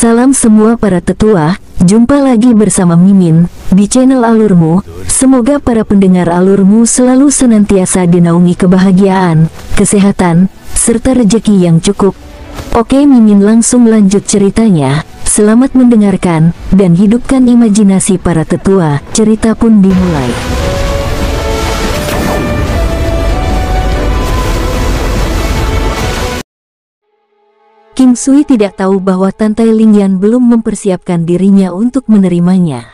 Salam semua para tetua, jumpa lagi bersama Mimin di channel Alurmu. Semoga para pendengar Alurmu selalu senantiasa dinaungi kebahagiaan, kesehatan, serta rezeki yang cukup. Oke, Mimin langsung lanjut ceritanya. Selamat mendengarkan dan hidupkan imajinasi para tetua. Cerita pun dimulai. King Sui tidak tahu bahwa Tantai Lingyan belum mempersiapkan dirinya untuk menerimanya.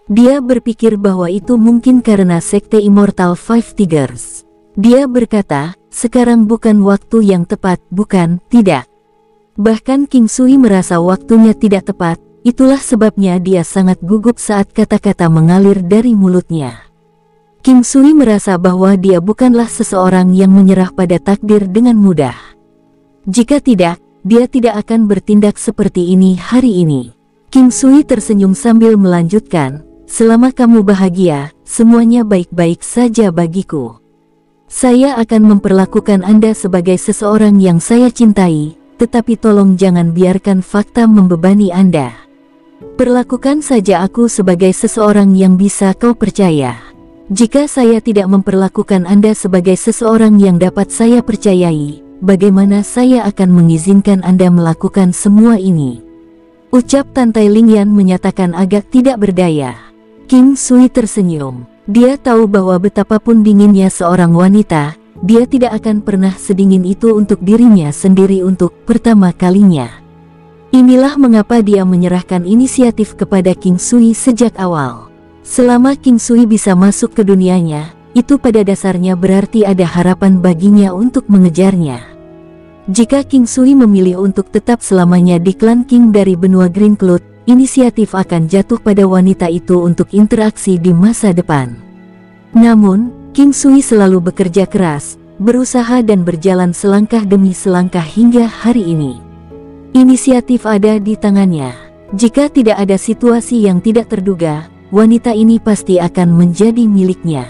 Dia berpikir bahwa itu mungkin karena sekte Immortal Five Tigers. Dia berkata, sekarang bukan waktu yang tepat, bukan, tidak. Bahkan King Sui merasa waktunya tidak tepat, itulah sebabnya dia sangat gugup saat kata-kata mengalir dari mulutnya. King Sui merasa bahwa dia bukanlah seseorang yang menyerah pada takdir dengan mudah. Jika tidak, dia tidak akan bertindak seperti ini hari ini. King Sui tersenyum sambil melanjutkan, selama kamu bahagia, semuanya baik-baik saja bagiku. Saya akan memperlakukan Anda sebagai seseorang yang saya cintai, tetapi tolong jangan biarkan fakta membebani Anda. Perlakukan saja aku sebagai seseorang yang bisa kau percaya. Jika saya tidak memperlakukan Anda sebagai seseorang yang dapat saya percayai, bagaimana saya akan mengizinkan Anda melakukan semua ini? Ucap Tantai Lingyan menyatakan agak tidak berdaya. King Sui tersenyum. Dia tahu bahwa betapapun dinginnya seorang wanita, dia tidak akan pernah sedingin itu untuk dirinya sendiri untuk pertama kalinya. Inilah mengapa dia menyerahkan inisiatif kepada King Sui sejak awal. Selama King Sui bisa masuk ke dunianya, itu pada dasarnya berarti ada harapan baginya untuk mengejarnya. Jika King Sui memilih untuk tetap selamanya di klan King dari benua Green Cloud, inisiatif akan jatuh pada wanita itu untuk interaksi di masa depan. Namun, King Sui selalu bekerja keras, berusaha dan berjalan selangkah demi selangkah hingga hari ini. Inisiatif ada di tangannya. Jika tidak ada situasi yang tidak terduga, wanita ini pasti akan menjadi miliknya.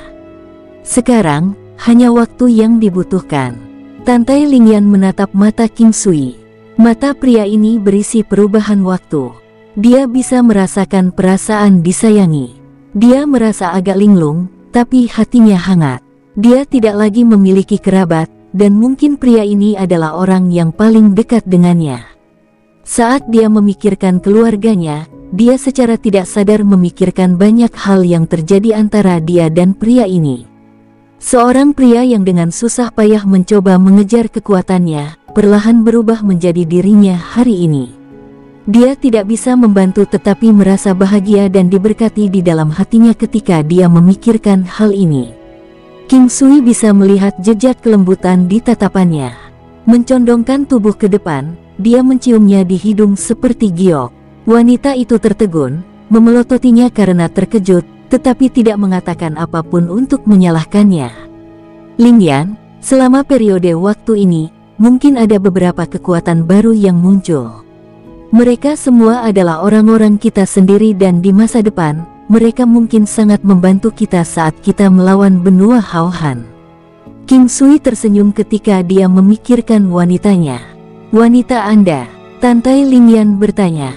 Sekarang, hanya waktu yang dibutuhkan. Tantai Lingyan menatap mata King Sui. Mata pria ini berisi perubahan waktu. Dia bisa merasakan perasaan disayangi. Dia merasa agak linglung, tapi hatinya hangat. Dia tidak lagi memiliki kerabat, dan mungkin pria ini adalah orang yang paling dekat dengannya. Saat dia memikirkan keluarganya, dia secara tidak sadar memikirkan banyak hal yang terjadi antara dia dan pria ini. Seorang pria yang dengan susah payah mencoba mengejar kekuatannya, perlahan berubah menjadi dirinya hari ini. Dia tidak bisa membantu tetapi merasa bahagia dan diberkati di dalam hatinya ketika dia memikirkan hal ini. King Sui bisa melihat jejak kelembutan di tatapannya. Mencondongkan tubuh ke depan, dia menciumnya di hidung seperti giok. Wanita itu tertegun, memelototinya karena terkejut, tetapi tidak mengatakan apapun untuk menyalahkannya. Lingyan, selama periode waktu ini, mungkin ada beberapa kekuatan baru yang muncul. Mereka semua adalah orang-orang kita sendiri dan di masa depan, mereka mungkin sangat membantu kita saat kita melawan benua Hao-Han. King Sui tersenyum ketika dia memikirkan wanitanya. Wanita Anda? Tantai Lingyan bertanya.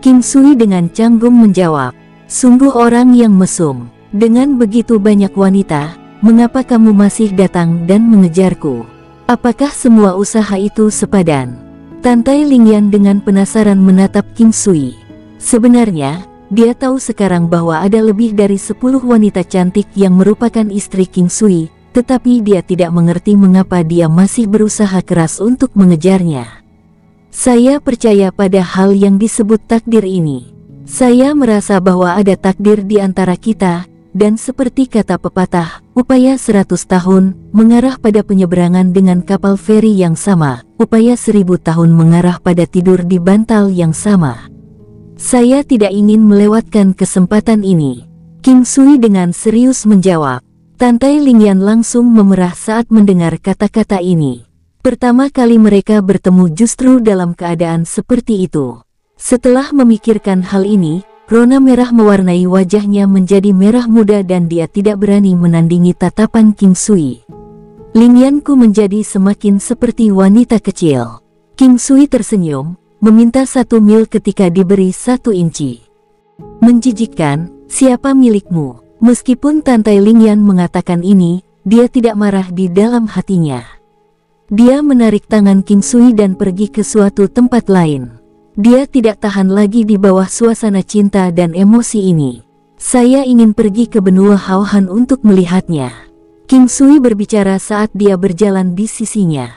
King Sui dengan canggung menjawab. Sungguh orang yang mesum. Dengan begitu banyak wanita, mengapa kamu masih datang dan mengejarku? Apakah semua usaha itu sepadan? Tantai Lingyan dengan penasaran menatap King Sui. Sebenarnya, dia tahu sekarang bahwa ada lebih dari 10 wanita cantik yang merupakan istri King Sui, tetapi dia tidak mengerti mengapa dia masih berusaha keras untuk mengejarnya. Saya percaya pada hal yang disebut takdir ini. Saya merasa bahwa ada takdir di antara kita, dan seperti kata pepatah, upaya 100 tahun mengarah pada penyeberangan dengan kapal feri yang sama, upaya 1000 tahun mengarah pada tidur di bantal yang sama. Saya tidak ingin melewatkan kesempatan ini. King Sui dengan serius menjawab. Tantai Lingyan langsung memerah saat mendengar kata-kata ini. Pertama kali mereka bertemu justru dalam keadaan seperti itu. Setelah memikirkan hal ini, rona merah mewarnai wajahnya menjadi merah muda dan dia tidak berani menandingi tatapan King Sui. Lingyanku menjadi semakin seperti wanita kecil. King Sui tersenyum, meminta 1 mil ketika diberi 1 inci. Menjijikkan, siapa milikmu? Meskipun Tantai Lingyan mengatakan ini, dia tidak marah di dalam hatinya. Dia menarik tangan King Sui dan pergi ke suatu tempat lain. Dia tidak tahan lagi di bawah suasana cinta dan emosi ini. Saya ingin pergi ke benua Haohan untuk melihatnya. King Sui berbicara saat dia berjalan di sisinya.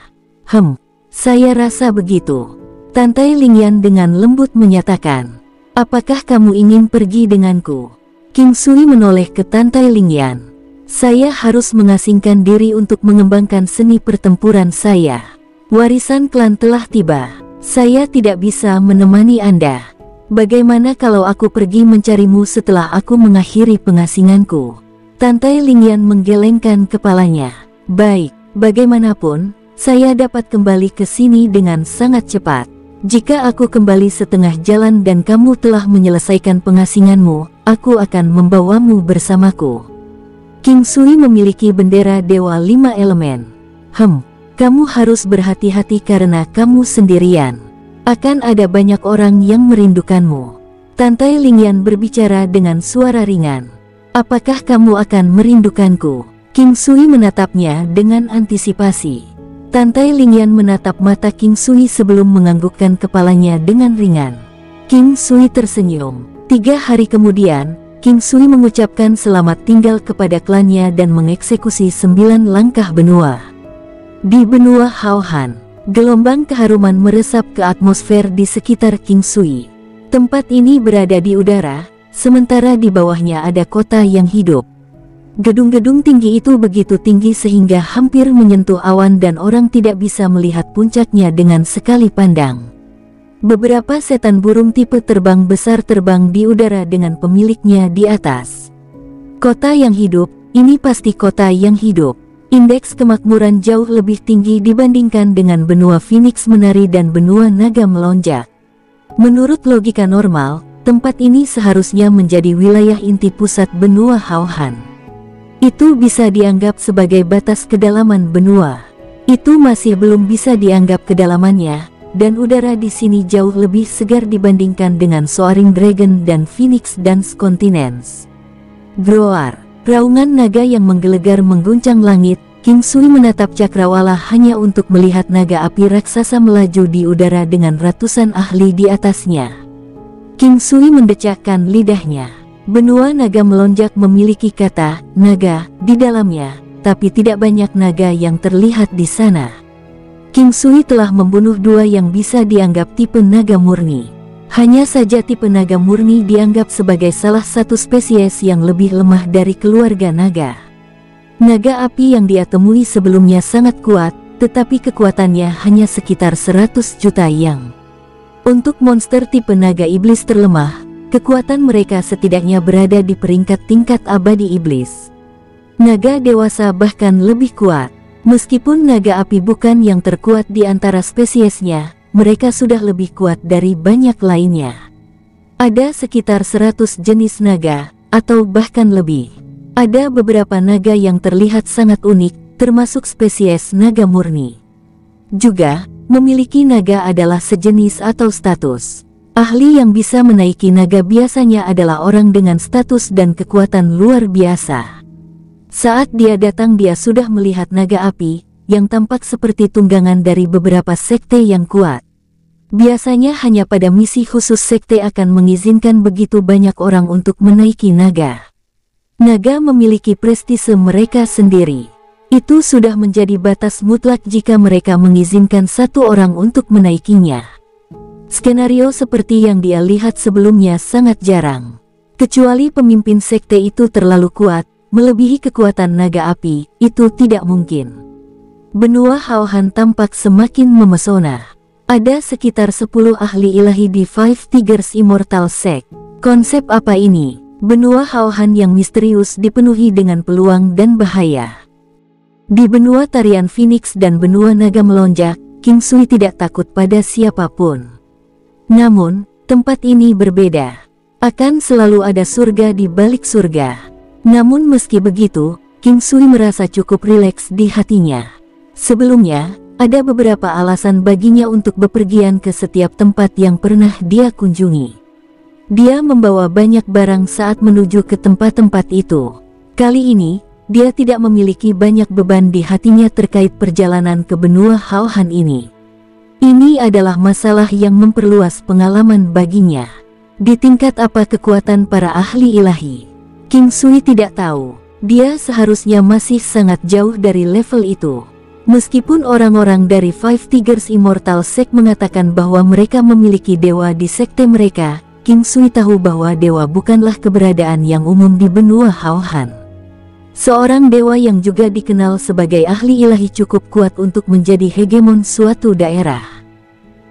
Saya rasa begitu. Tantai Lingyan dengan lembut menyatakan. Apakah kamu ingin pergi denganku? King Sui menoleh ke Tantai Lingyan. Saya harus mengasingkan diri untuk mengembangkan seni pertempuran saya. Warisan klan telah tiba. Saya tidak bisa menemani Anda. Bagaimana kalau aku pergi mencarimu setelah aku mengakhiri pengasinganku? Tantai Lingyan menggelengkan kepalanya. Baik, bagaimanapun, saya dapat kembali ke sini dengan sangat cepat. Jika aku kembali setengah jalan dan kamu telah menyelesaikan pengasinganmu, aku akan membawamu bersamaku. King Sui memiliki bendera Dewa 5 Elemen. Kamu harus berhati-hati karena kamu sendirian. Akan ada banyak orang yang merindukanmu. Tantai Lingyan berbicara dengan suara ringan. Apakah kamu akan merindukanku? King Sui menatapnya dengan antisipasi. Tantai Lingyan menatap mata King Sui sebelum menganggukkan kepalanya dengan ringan. King Sui tersenyum. 3 hari kemudian, King Sui mengucapkan selamat tinggal kepada klannya dan mengeksekusi 9 langkah benua. Di benua Haohan, gelombang keharuman meresap ke atmosfer di sekitar King Sui. Tempat ini berada di udara, sementara di bawahnya ada kota yang hidup. Gedung-gedung tinggi itu begitu tinggi sehingga hampir menyentuh awan dan orang tidak bisa melihat puncaknya dengan sekali pandang. Beberapa setan burung tipe terbang besar terbang di udara dengan pemiliknya di atas. Kota yang hidup, ini pasti kota yang hidup. Indeks kemakmuran jauh lebih tinggi dibandingkan dengan benua Phoenix menari dan benua naga melonjak. Menurut logika normal, tempat ini seharusnya menjadi wilayah inti pusat benua Haohan. Itu bisa dianggap sebagai batas kedalaman benua. Itu masih belum bisa dianggap kedalamannya, dan udara di sini jauh lebih segar dibandingkan dengan Soaring Dragon dan Phoenix Dance Continents. Groar, raungan naga yang menggelegar mengguncang langit. King Sui menatap cakrawala hanya untuk melihat naga api raksasa melaju di udara dengan ratusan ahli di atasnya. King Sui mendecakkan lidahnya. Benua naga melonjak memiliki kata naga di dalamnya, tapi tidak banyak naga yang terlihat di sana. King Sui telah membunuh 2 yang bisa dianggap tipe naga murni. Hanya saja tipe naga murni dianggap sebagai salah satu spesies yang lebih lemah dari keluarga naga. Naga api yang dia temui sebelumnya sangat kuat, tetapi kekuatannya hanya sekitar 100 juta yang. Untuk monster tipe naga iblis terlemah, kekuatan mereka setidaknya berada di peringkat tingkat abadi iblis. Naga dewasa bahkan lebih kuat. Meskipun naga api bukan yang terkuat di antara spesiesnya, mereka sudah lebih kuat dari banyak lainnya. Ada sekitar 100 jenis naga, atau bahkan lebih. Ada beberapa naga yang terlihat sangat unik, termasuk spesies naga murni. Juga, memiliki naga adalah sejenis atau status. Ahli yang bisa menaiki naga biasanya adalah orang dengan status dan kekuatan luar biasa. Saat dia datang dia sudah melihat naga api, yang tampak seperti tunggangan dari beberapa sekte yang kuat. Biasanya hanya pada misi khusus sekte akan mengizinkan begitu banyak orang untuk menaiki naga. Naga memiliki prestise mereka sendiri. Itu sudah menjadi batas mutlak jika mereka mengizinkan 1 orang untuk menaikinya. Skenario seperti yang dia lihat sebelumnya sangat jarang. Kecuali pemimpin sekte itu terlalu kuat, melebihi kekuatan naga api, itu tidak mungkin. Benua Haohan tampak semakin memesona. Ada sekitar 10 ahli ilahi di Five Tigers Immortal Sect. Konsep apa ini? Benua Haohan yang misterius dipenuhi dengan peluang dan bahaya. Di benua tarian Phoenix dan benua naga melonjak, King Sui tidak takut pada siapapun. Namun, tempat ini berbeda. Akan selalu ada surga di balik surga. Namun meski begitu, King Sui merasa cukup rileks di hatinya. Sebelumnya, Ada beberapa alasan baginya untuk bepergian ke setiap tempat yang pernah dia kunjungi. Dia membawa banyak barang saat menuju ke tempat-tempat itu. Kali ini, dia tidak memiliki banyak beban di hatinya terkait perjalanan ke benua Haohan ini. Ini adalah masalah yang memperluas pengalaman baginya. Di tingkat apa kekuatan para ahli ilahi? King Sui tidak tahu. Dia seharusnya masih sangat jauh dari level itu. Meskipun orang-orang dari Five Tigers Immortal Sect mengatakan bahwa mereka memiliki dewa di sekte mereka, King Sui tahu bahwa dewa bukanlah keberadaan yang umum di benua Haohan. Seorang dewa yang juga dikenal sebagai ahli ilahi cukup kuat untuk menjadi hegemon suatu daerah.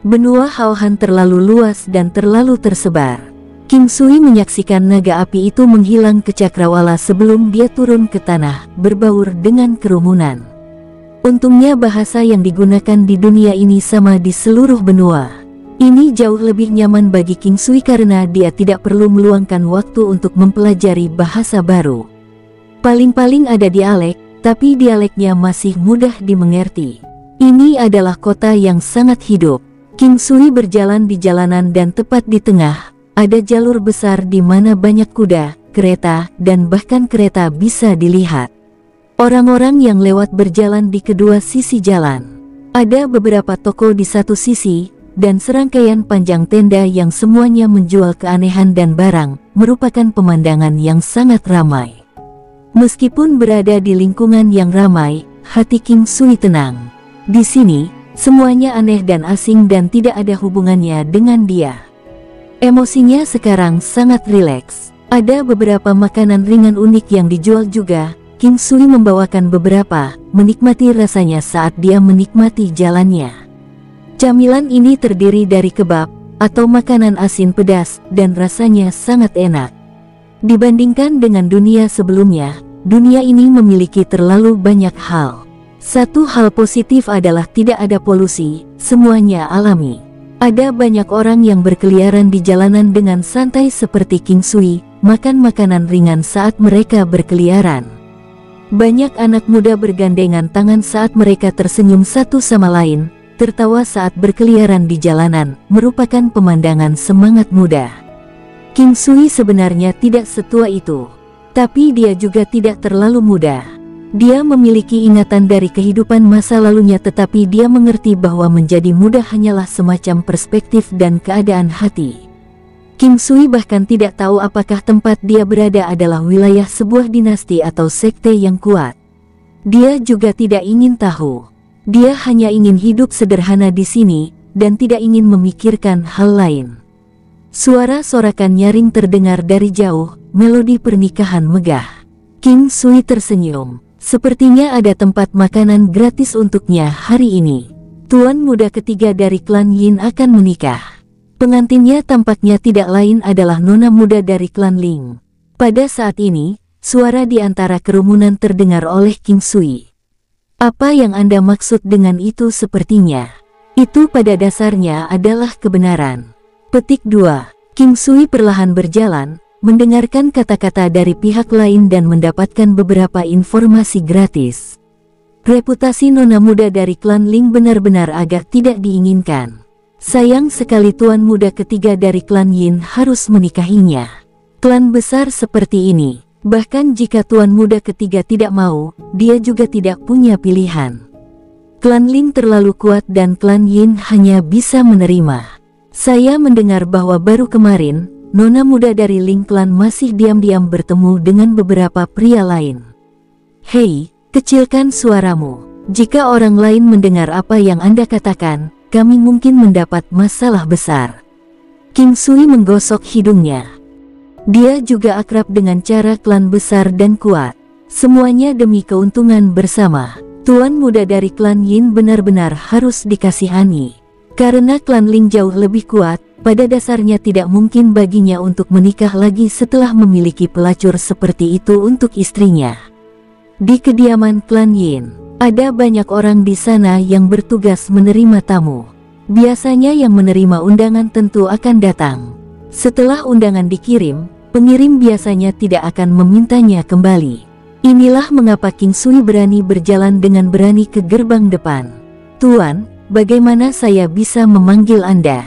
Benua Haohan terlalu luas dan terlalu tersebar. King Sui menyaksikan naga api itu menghilang ke cakrawala sebelum dia turun ke tanah, berbaur dengan kerumunan. Untungnya bahasa yang digunakan di dunia ini sama di seluruh benua. Ini jauh lebih nyaman bagi King Sui karena dia tidak perlu meluangkan waktu untuk mempelajari bahasa baru. Paling-paling ada dialek, tapi dialeknya masih mudah dimengerti. Ini adalah kota yang sangat hidup. King Sui berjalan di jalanan dan tepat di tengah, ada jalur besar di mana banyak kuda, kereta, dan bahkan kereta bisa dilihat. Orang-orang yang lewat berjalan di kedua sisi jalan. Ada beberapa toko di satu sisi, dan serangkaian panjang tenda yang semuanya menjual keanehan dan barang, merupakan pemandangan yang sangat ramai. Meskipun berada di lingkungan yang ramai, hati King Sui tenang. Di sini, semuanya aneh dan asing dan tidak ada hubungannya dengan dia. Emosinya sekarang sangat rileks. Ada beberapa makanan ringan unik yang dijual juga. King Sui membawakan beberapa, menikmati rasanya saat dia menikmati jalannya. Camilan ini terdiri dari kebab, atau makanan asin pedas, dan rasanya sangat enak. Dibandingkan dengan dunia sebelumnya, dunia ini memiliki terlalu banyak hal. Satu hal positif adalah tidak ada polusi, semuanya alami. Ada banyak orang yang berkeliaran di jalanan dengan santai seperti King Sui, makan makanan ringan saat mereka berkeliaran. Banyak anak muda bergandengan tangan saat mereka tersenyum satu sama lain, tertawa saat berkeliaran di jalanan, merupakan pemandangan semangat muda. King Sui sebenarnya tidak setua itu, tapi dia juga tidak terlalu muda. Dia memiliki ingatan dari kehidupan masa lalunya, tetapi dia mengerti bahwa menjadi muda hanyalah semacam perspektif dan keadaan hati. King Sui bahkan tidak tahu apakah tempat dia berada adalah wilayah sebuah dinasti atau sekte yang kuat. Dia juga tidak ingin tahu. Dia hanya ingin hidup sederhana di sini, dan tidak ingin memikirkan hal lain. Suara sorakan nyaring terdengar dari jauh, melodi pernikahan megah. King Sui tersenyum. Sepertinya ada tempat makanan gratis untuknya hari ini. Tuan muda ketiga dari klan Yin akan menikah. Pengantinnya tampaknya tidak lain adalah nona muda dari klan Ling. Pada saat ini, suara di antara kerumunan terdengar oleh King Sui. Apa yang Anda maksud dengan itu? Sepertinya itu pada dasarnya adalah kebenaran. Petik 2. King Sui perlahan berjalan, mendengarkan kata-kata dari pihak lain dan mendapatkan beberapa informasi gratis. Reputasi nona muda dari klan Ling benar-benar agak tidak diinginkan. Sayang sekali tuan muda ketiga dari klan Yin harus menikahinya. Klan besar seperti ini. Bahkan jika tuan muda ketiga tidak mau, dia juga tidak punya pilihan. Klan Ling terlalu kuat dan klan Yin hanya bisa menerima. Saya mendengar bahwa baru kemarin, nona muda dari Ling klan masih diam-diam bertemu dengan beberapa pria lain. Hei, kecilkan suaramu. Jika orang lain mendengar apa yang Anda katakan, kami mungkin mendapat masalah besar. King Sui menggosok hidungnya. Dia juga akrab dengan cara klan besar dan kuat. Semuanya demi keuntungan bersama. Tuan muda dari klan Yin benar-benar harus dikasihani. Karena klan Ling jauh lebih kuat, pada dasarnya tidak mungkin baginya untuk menikah lagi setelah memiliki pelacur seperti itu untuk istrinya. Di kediaman klan Yin, ada banyak orang di sana yang bertugas menerima tamu. Biasanya yang menerima undangan tentu akan datang. Setelah undangan dikirim, pengirim biasanya tidak akan memintanya kembali. Inilah mengapa King Sui berani berjalan dengan berani ke gerbang depan. Tuan, bagaimana saya bisa memanggil Anda?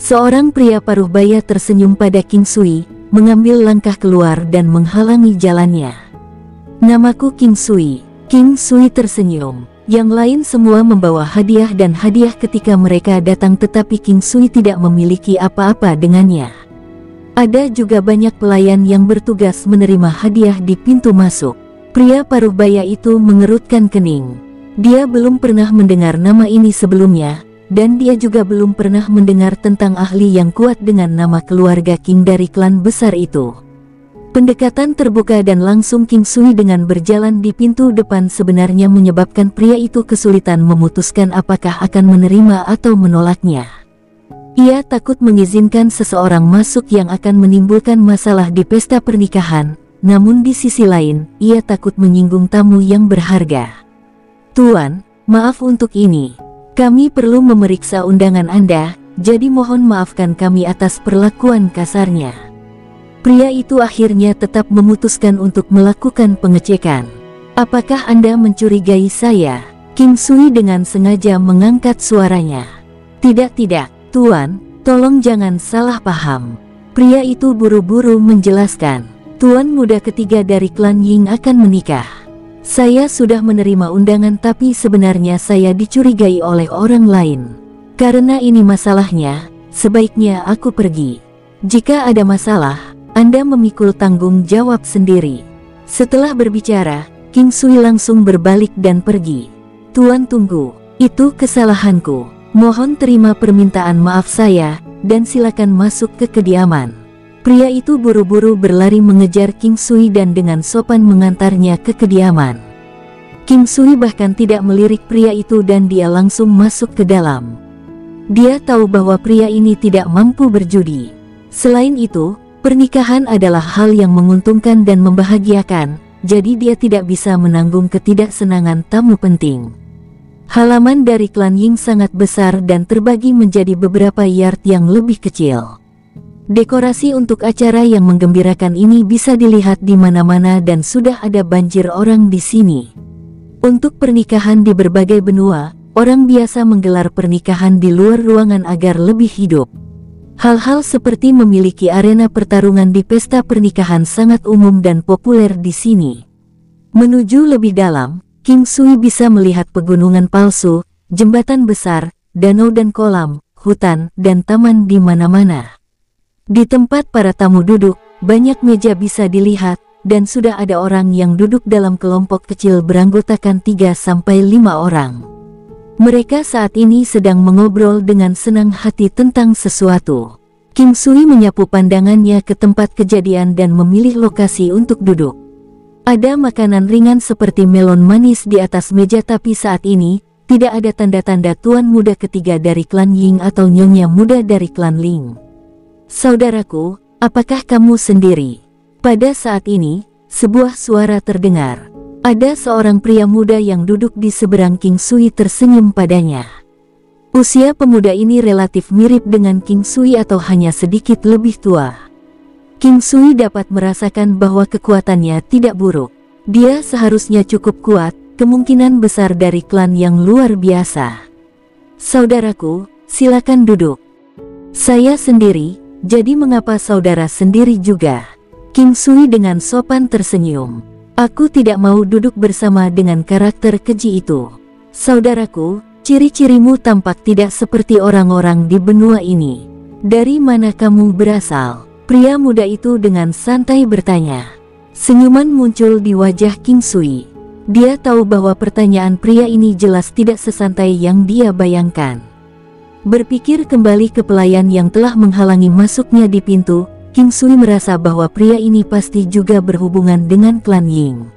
Seorang pria paruh baya tersenyum pada King Sui, mengambil langkah keluar dan menghalangi jalannya. Namaku King Sui. King Sui tersenyum. Yang lain semua membawa hadiah dan hadiah ketika mereka datang, tetapi King Sui tidak memiliki apa-apa dengannya. Ada juga banyak pelayan yang bertugas menerima hadiah di pintu masuk. Pria paruh baya itu mengerutkan kening. Dia belum pernah mendengar nama ini sebelumnya, dan dia juga belum pernah mendengar tentang ahli yang kuat dengan nama keluarga King dari klan besar itu. Pendekatan terbuka dan langsung King Sui dengan berjalan di pintu depan sebenarnya menyebabkan pria itu kesulitan memutuskan apakah akan menerima atau menolaknya. Ia takut mengizinkan seseorang masuk yang akan menimbulkan masalah di pesta pernikahan, namun di sisi lain, ia takut menyinggung tamu yang berharga. Tuan, maaf untuk ini. Kami perlu memeriksa undangan Anda, jadi mohon maafkan kami atas perlakuan kasarnya. Pria itu akhirnya tetap memutuskan untuk melakukan pengecekan. Apakah Anda mencurigai saya? King Sui dengan sengaja mengangkat suaranya. Tidak, Tuan, tolong jangan salah paham. Pria itu buru-buru menjelaskan. Tuan muda ketiga dari klan Ying akan menikah. Saya sudah menerima undangan, tapi sebenarnya saya dicurigai oleh orang lain. Karena ini masalahnya, sebaiknya aku pergi. Jika ada masalah, Anda memikul tanggung jawab sendiri. Setelah berbicara, King Sui langsung berbalik dan pergi. Tuan tunggu, itu kesalahanku. Mohon terima permintaan maaf saya, dan silakan masuk ke kediaman. Pria itu buru-buru berlari mengejar King Sui dan dengan sopan mengantarnya ke kediaman. King Sui bahkan tidak melirik pria itu dan dia langsung masuk ke dalam. Dia tahu bahwa pria ini tidak mampu berjudi. Selain itu, pernikahan adalah hal yang menguntungkan dan membahagiakan, jadi dia tidak bisa menanggung ketidaksenangan tamu penting. Halaman dari klan Ying sangat besar dan terbagi menjadi beberapa yard yang lebih kecil. Dekorasi untuk acara yang menggembirakan ini bisa dilihat di mana-mana dan sudah ada banjir orang di sini. Untuk pernikahan di berbagai benua, orang biasa menggelar pernikahan di luar ruangan agar lebih hidup. Hal-hal seperti memiliki arena pertarungan di pesta pernikahan sangat umum dan populer di sini. Menuju lebih dalam, King Sui bisa melihat pegunungan palsu, jembatan besar, danau dan kolam, hutan, dan taman di mana-mana. Di tempat para tamu duduk, banyak meja bisa dilihat, dan sudah ada orang yang duduk dalam kelompok kecil beranggotakan 3-5 orang. Mereka saat ini sedang mengobrol dengan senang hati tentang sesuatu. King Sui menyapu pandangannya ke tempat kejadian dan memilih lokasi untuk duduk. Ada makanan ringan seperti melon manis di atas meja, tapi saat ini, tidak ada tanda-tanda tuan muda ketiga dari klan Ying atau nyonya muda dari klan Ling. Saudaraku, apakah kamu sendiri? Pada saat ini, sebuah suara terdengar. Ada seorang pria muda yang duduk di seberang King Sui tersenyum padanya. Usia pemuda ini relatif mirip dengan King Sui atau hanya sedikit lebih tua. King Sui dapat merasakan bahwa kekuatannya tidak buruk. Dia seharusnya cukup kuat, kemungkinan besar dari klan yang luar biasa. Saudaraku, silakan duduk. Saya sendiri, jadi mengapa saudara sendiri juga? King Sui dengan sopan tersenyum. Aku tidak mau duduk bersama dengan karakter keji itu. Saudaraku, ciri-cirimu tampak tidak seperti orang-orang di benua ini. Dari mana kamu berasal? Pria muda itu dengan santai bertanya. Senyuman muncul di wajah King Sui. Dia tahu bahwa pertanyaan pria ini jelas tidak sesantai yang dia bayangkan. Berpikir kembali ke pelayan yang telah menghalangi masuknya di pintu, King Sui merasa bahwa pria ini pasti juga berhubungan dengan klan Ying.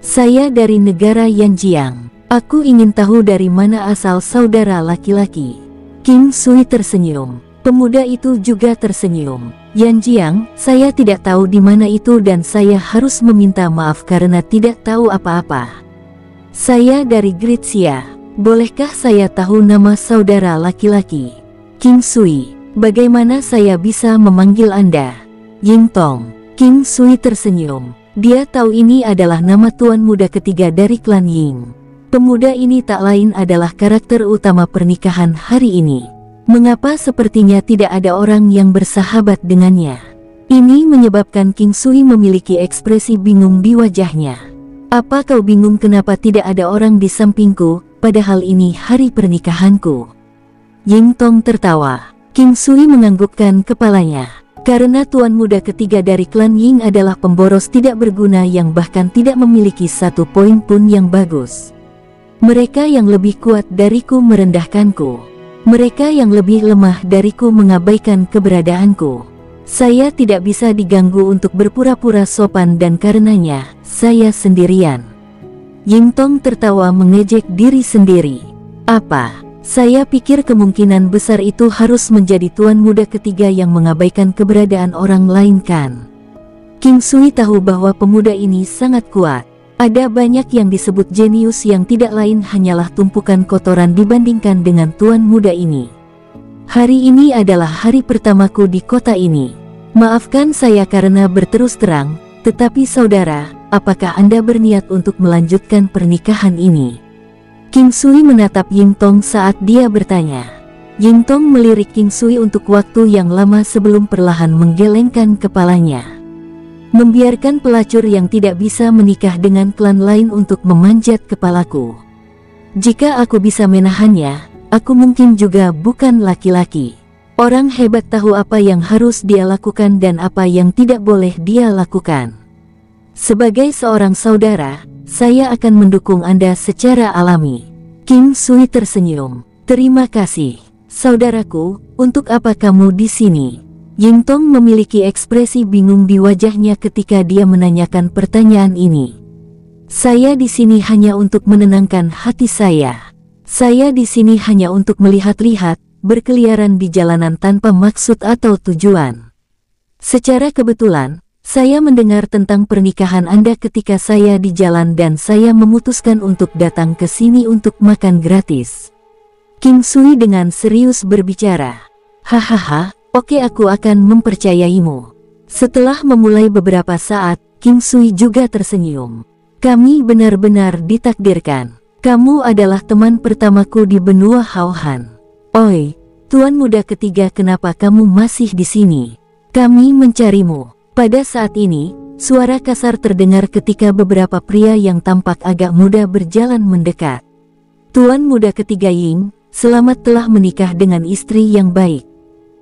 Saya dari negara Yanjiang. Aku ingin tahu dari mana asal saudara laki-laki. King Sui tersenyum. Pemuda itu juga tersenyum. Yanjiang, saya tidak tahu di mana itu dan saya harus meminta maaf karena tidak tahu apa-apa. Saya dari Gritsia. Bolehkah saya tahu nama saudara laki-laki? King Sui. Bagaimana saya bisa memanggil Anda? Ying Tong. King Sui tersenyum. Dia tahu ini adalah nama tuan muda ketiga dari klan Ying. Pemuda ini tak lain adalah karakter utama pernikahan hari ini. Mengapa sepertinya tidak ada orang yang bersahabat dengannya? Ini menyebabkan King Sui memiliki ekspresi bingung di wajahnya. Apa kau bingung kenapa tidak ada orang di sampingku, padahal ini hari pernikahanku? Ying Tong tertawa. King Sui menganggukkan kepalanya. Karena tuan muda ketiga dari klan Ying adalah pemboros tidak berguna yang bahkan tidak memiliki satu poin pun yang bagus. Mereka yang lebih kuat dariku merendahkanku. Mereka yang lebih lemah dariku mengabaikan keberadaanku. Saya tidak bisa diganggu untuk berpura-pura sopan dan karenanya, saya sendirian. Ying Tong tertawa mengejek diri sendiri. Apa? Saya pikir kemungkinan besar itu harus menjadi tuan muda ketiga yang mengabaikan keberadaan orang lain kan? King Sui tahu bahwa pemuda ini sangat kuat. Ada banyak yang disebut jenius yang tidak lain hanyalah tumpukan kotoran dibandingkan dengan tuan muda ini. Hari ini adalah hari pertamaku di kota ini. Maafkan saya karena berterus terang, tetapi saudara, apakah Anda berniat untuk melanjutkan pernikahan ini? King Sui menatap Ying Tong saat dia bertanya. Ying Tong melirik King Sui untuk waktu yang lama sebelum perlahan menggelengkan kepalanya. Membiarkan pelacur yang tidak bisa menikah dengan klan lain untuk memanjat kepalaku. Jika aku bisa menahannya, aku mungkin juga bukan laki-laki. Orang hebat tahu apa yang harus dia lakukan dan apa yang tidak boleh dia lakukan. Sebagai seorang saudara, saya akan mendukung Anda secara alami. King Sui tersenyum. Terima kasih, saudaraku, untuk apa kamu di sini? Ying Tong memiliki ekspresi bingung di wajahnya ketika dia menanyakan pertanyaan ini. Saya di sini hanya untuk menenangkan hati saya. Saya di sini hanya untuk melihat-lihat, berkeliaran di jalanan tanpa maksud atau tujuan. Secara kebetulan, saya mendengar tentang pernikahan Anda ketika saya di jalan dan saya memutuskan untuk datang ke sini untuk makan gratis. King Sui dengan serius berbicara. Hahaha. Oke, aku akan mempercayaimu. Setelah memulai beberapa saat, King Sui juga tersenyum. Kami benar-benar ditakdirkan. Kamu adalah teman pertamaku di benua Haohan. Oi, tuan muda ketiga, kenapa kamu masih di sini? Kami mencarimu. Pada saat ini, suara kasar terdengar ketika beberapa pria yang tampak agak muda berjalan mendekat. Tuan muda ketiga Ying, selamat telah menikah dengan istri yang baik.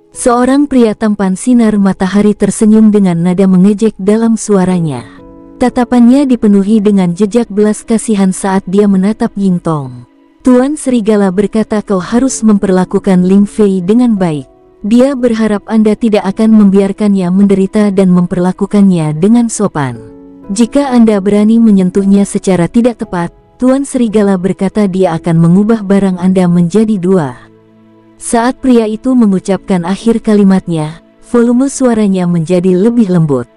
Seorang pria tampan sinar matahari tersenyum dengan nada mengejek dalam suaranya. Tatapannya dipenuhi dengan jejak belas kasihan saat dia menatap Ying Tong. Tuan Serigala berkata kau harus memperlakukan Ling Fei dengan baik. Dia berharap Anda tidak akan membiarkannya menderita dan memperlakukannya dengan sopan. Jika Anda berani menyentuhnya secara tidak tepat, Tuan Serigala berkata dia akan mengubah barang Anda menjadi dua. Saat pria itu mengucapkan akhir kalimatnya, volume suaranya menjadi lebih lembut.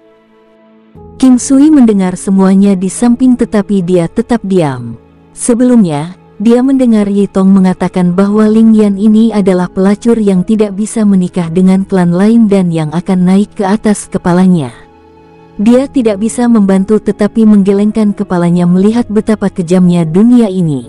King Sui mendengar semuanya di samping tetapi dia tetap diam. Sebelumnya, dia mendengar Yi Tong mengatakan bahwa Ling Yan ini adalah pelacur yang tidak bisa menikah dengan klan lain dan yang akan naik ke atas kepalanya. Dia tidak bisa membantu tetapi menggelengkan kepalanya melihat betapa kejamnya dunia ini.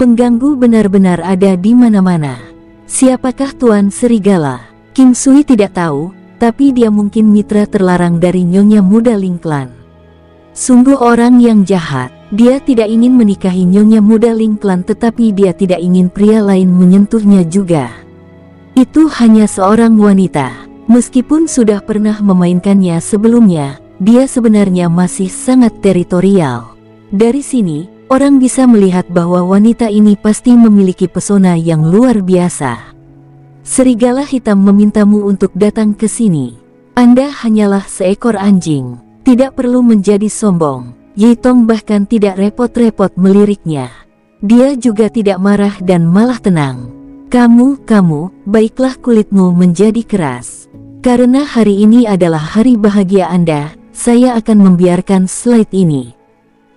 Pengganggu benar-benar ada di mana-mana. Siapakah Tuan Serigala? King Sui tidak tahu, tapi dia mungkin mitra terlarang dari Nyonya Muda Ling Clan. Sungguh orang yang jahat. Dia tidak ingin menikahi Nyonya Muda Ling Clan tetapi dia tidak ingin pria lain menyentuhnya juga. Itu hanya seorang wanita. Meskipun sudah pernah memainkannya sebelumnya, dia sebenarnya masih sangat teritorial. Dari sini, orang bisa melihat bahwa wanita ini pasti memiliki pesona yang luar biasa. Serigala hitam memintamu untuk datang ke sini. Anda hanyalah seekor anjing. Tidak perlu menjadi sombong. Yi Tong bahkan tidak repot-repot meliriknya. Dia juga tidak marah dan malah tenang. Kamu, baiklah kulitmu menjadi keras. Karena hari ini adalah hari bahagia Anda, saya akan membiarkan slide ini.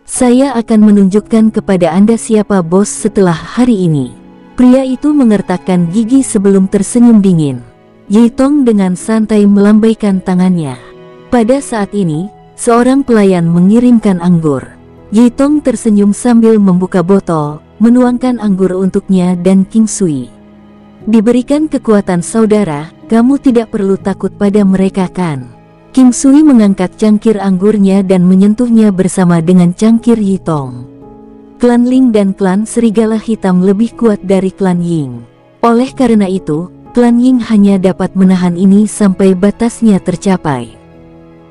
Saya akan menunjukkan kepada Anda siapa bos setelah hari ini. Pria itu mengertakkan gigi sebelum tersenyum dingin. Yi Tong dengan santai melambaikan tangannya. Pada saat ini, seorang pelayan mengirimkan anggur. Yitong tersenyum sambil membuka botol, menuangkan anggur untuknya dan King Sui. Diberikan kekuatan saudara, kamu tidak perlu takut pada mereka kan? King Sui mengangkat cangkir anggurnya dan menyentuhnya bersama dengan cangkir Yitong. Klan Ling dan klan Serigala Hitam lebih kuat dari klan Ying. Oleh karena itu, klan Ying hanya dapat menahan ini sampai batasnya tercapai.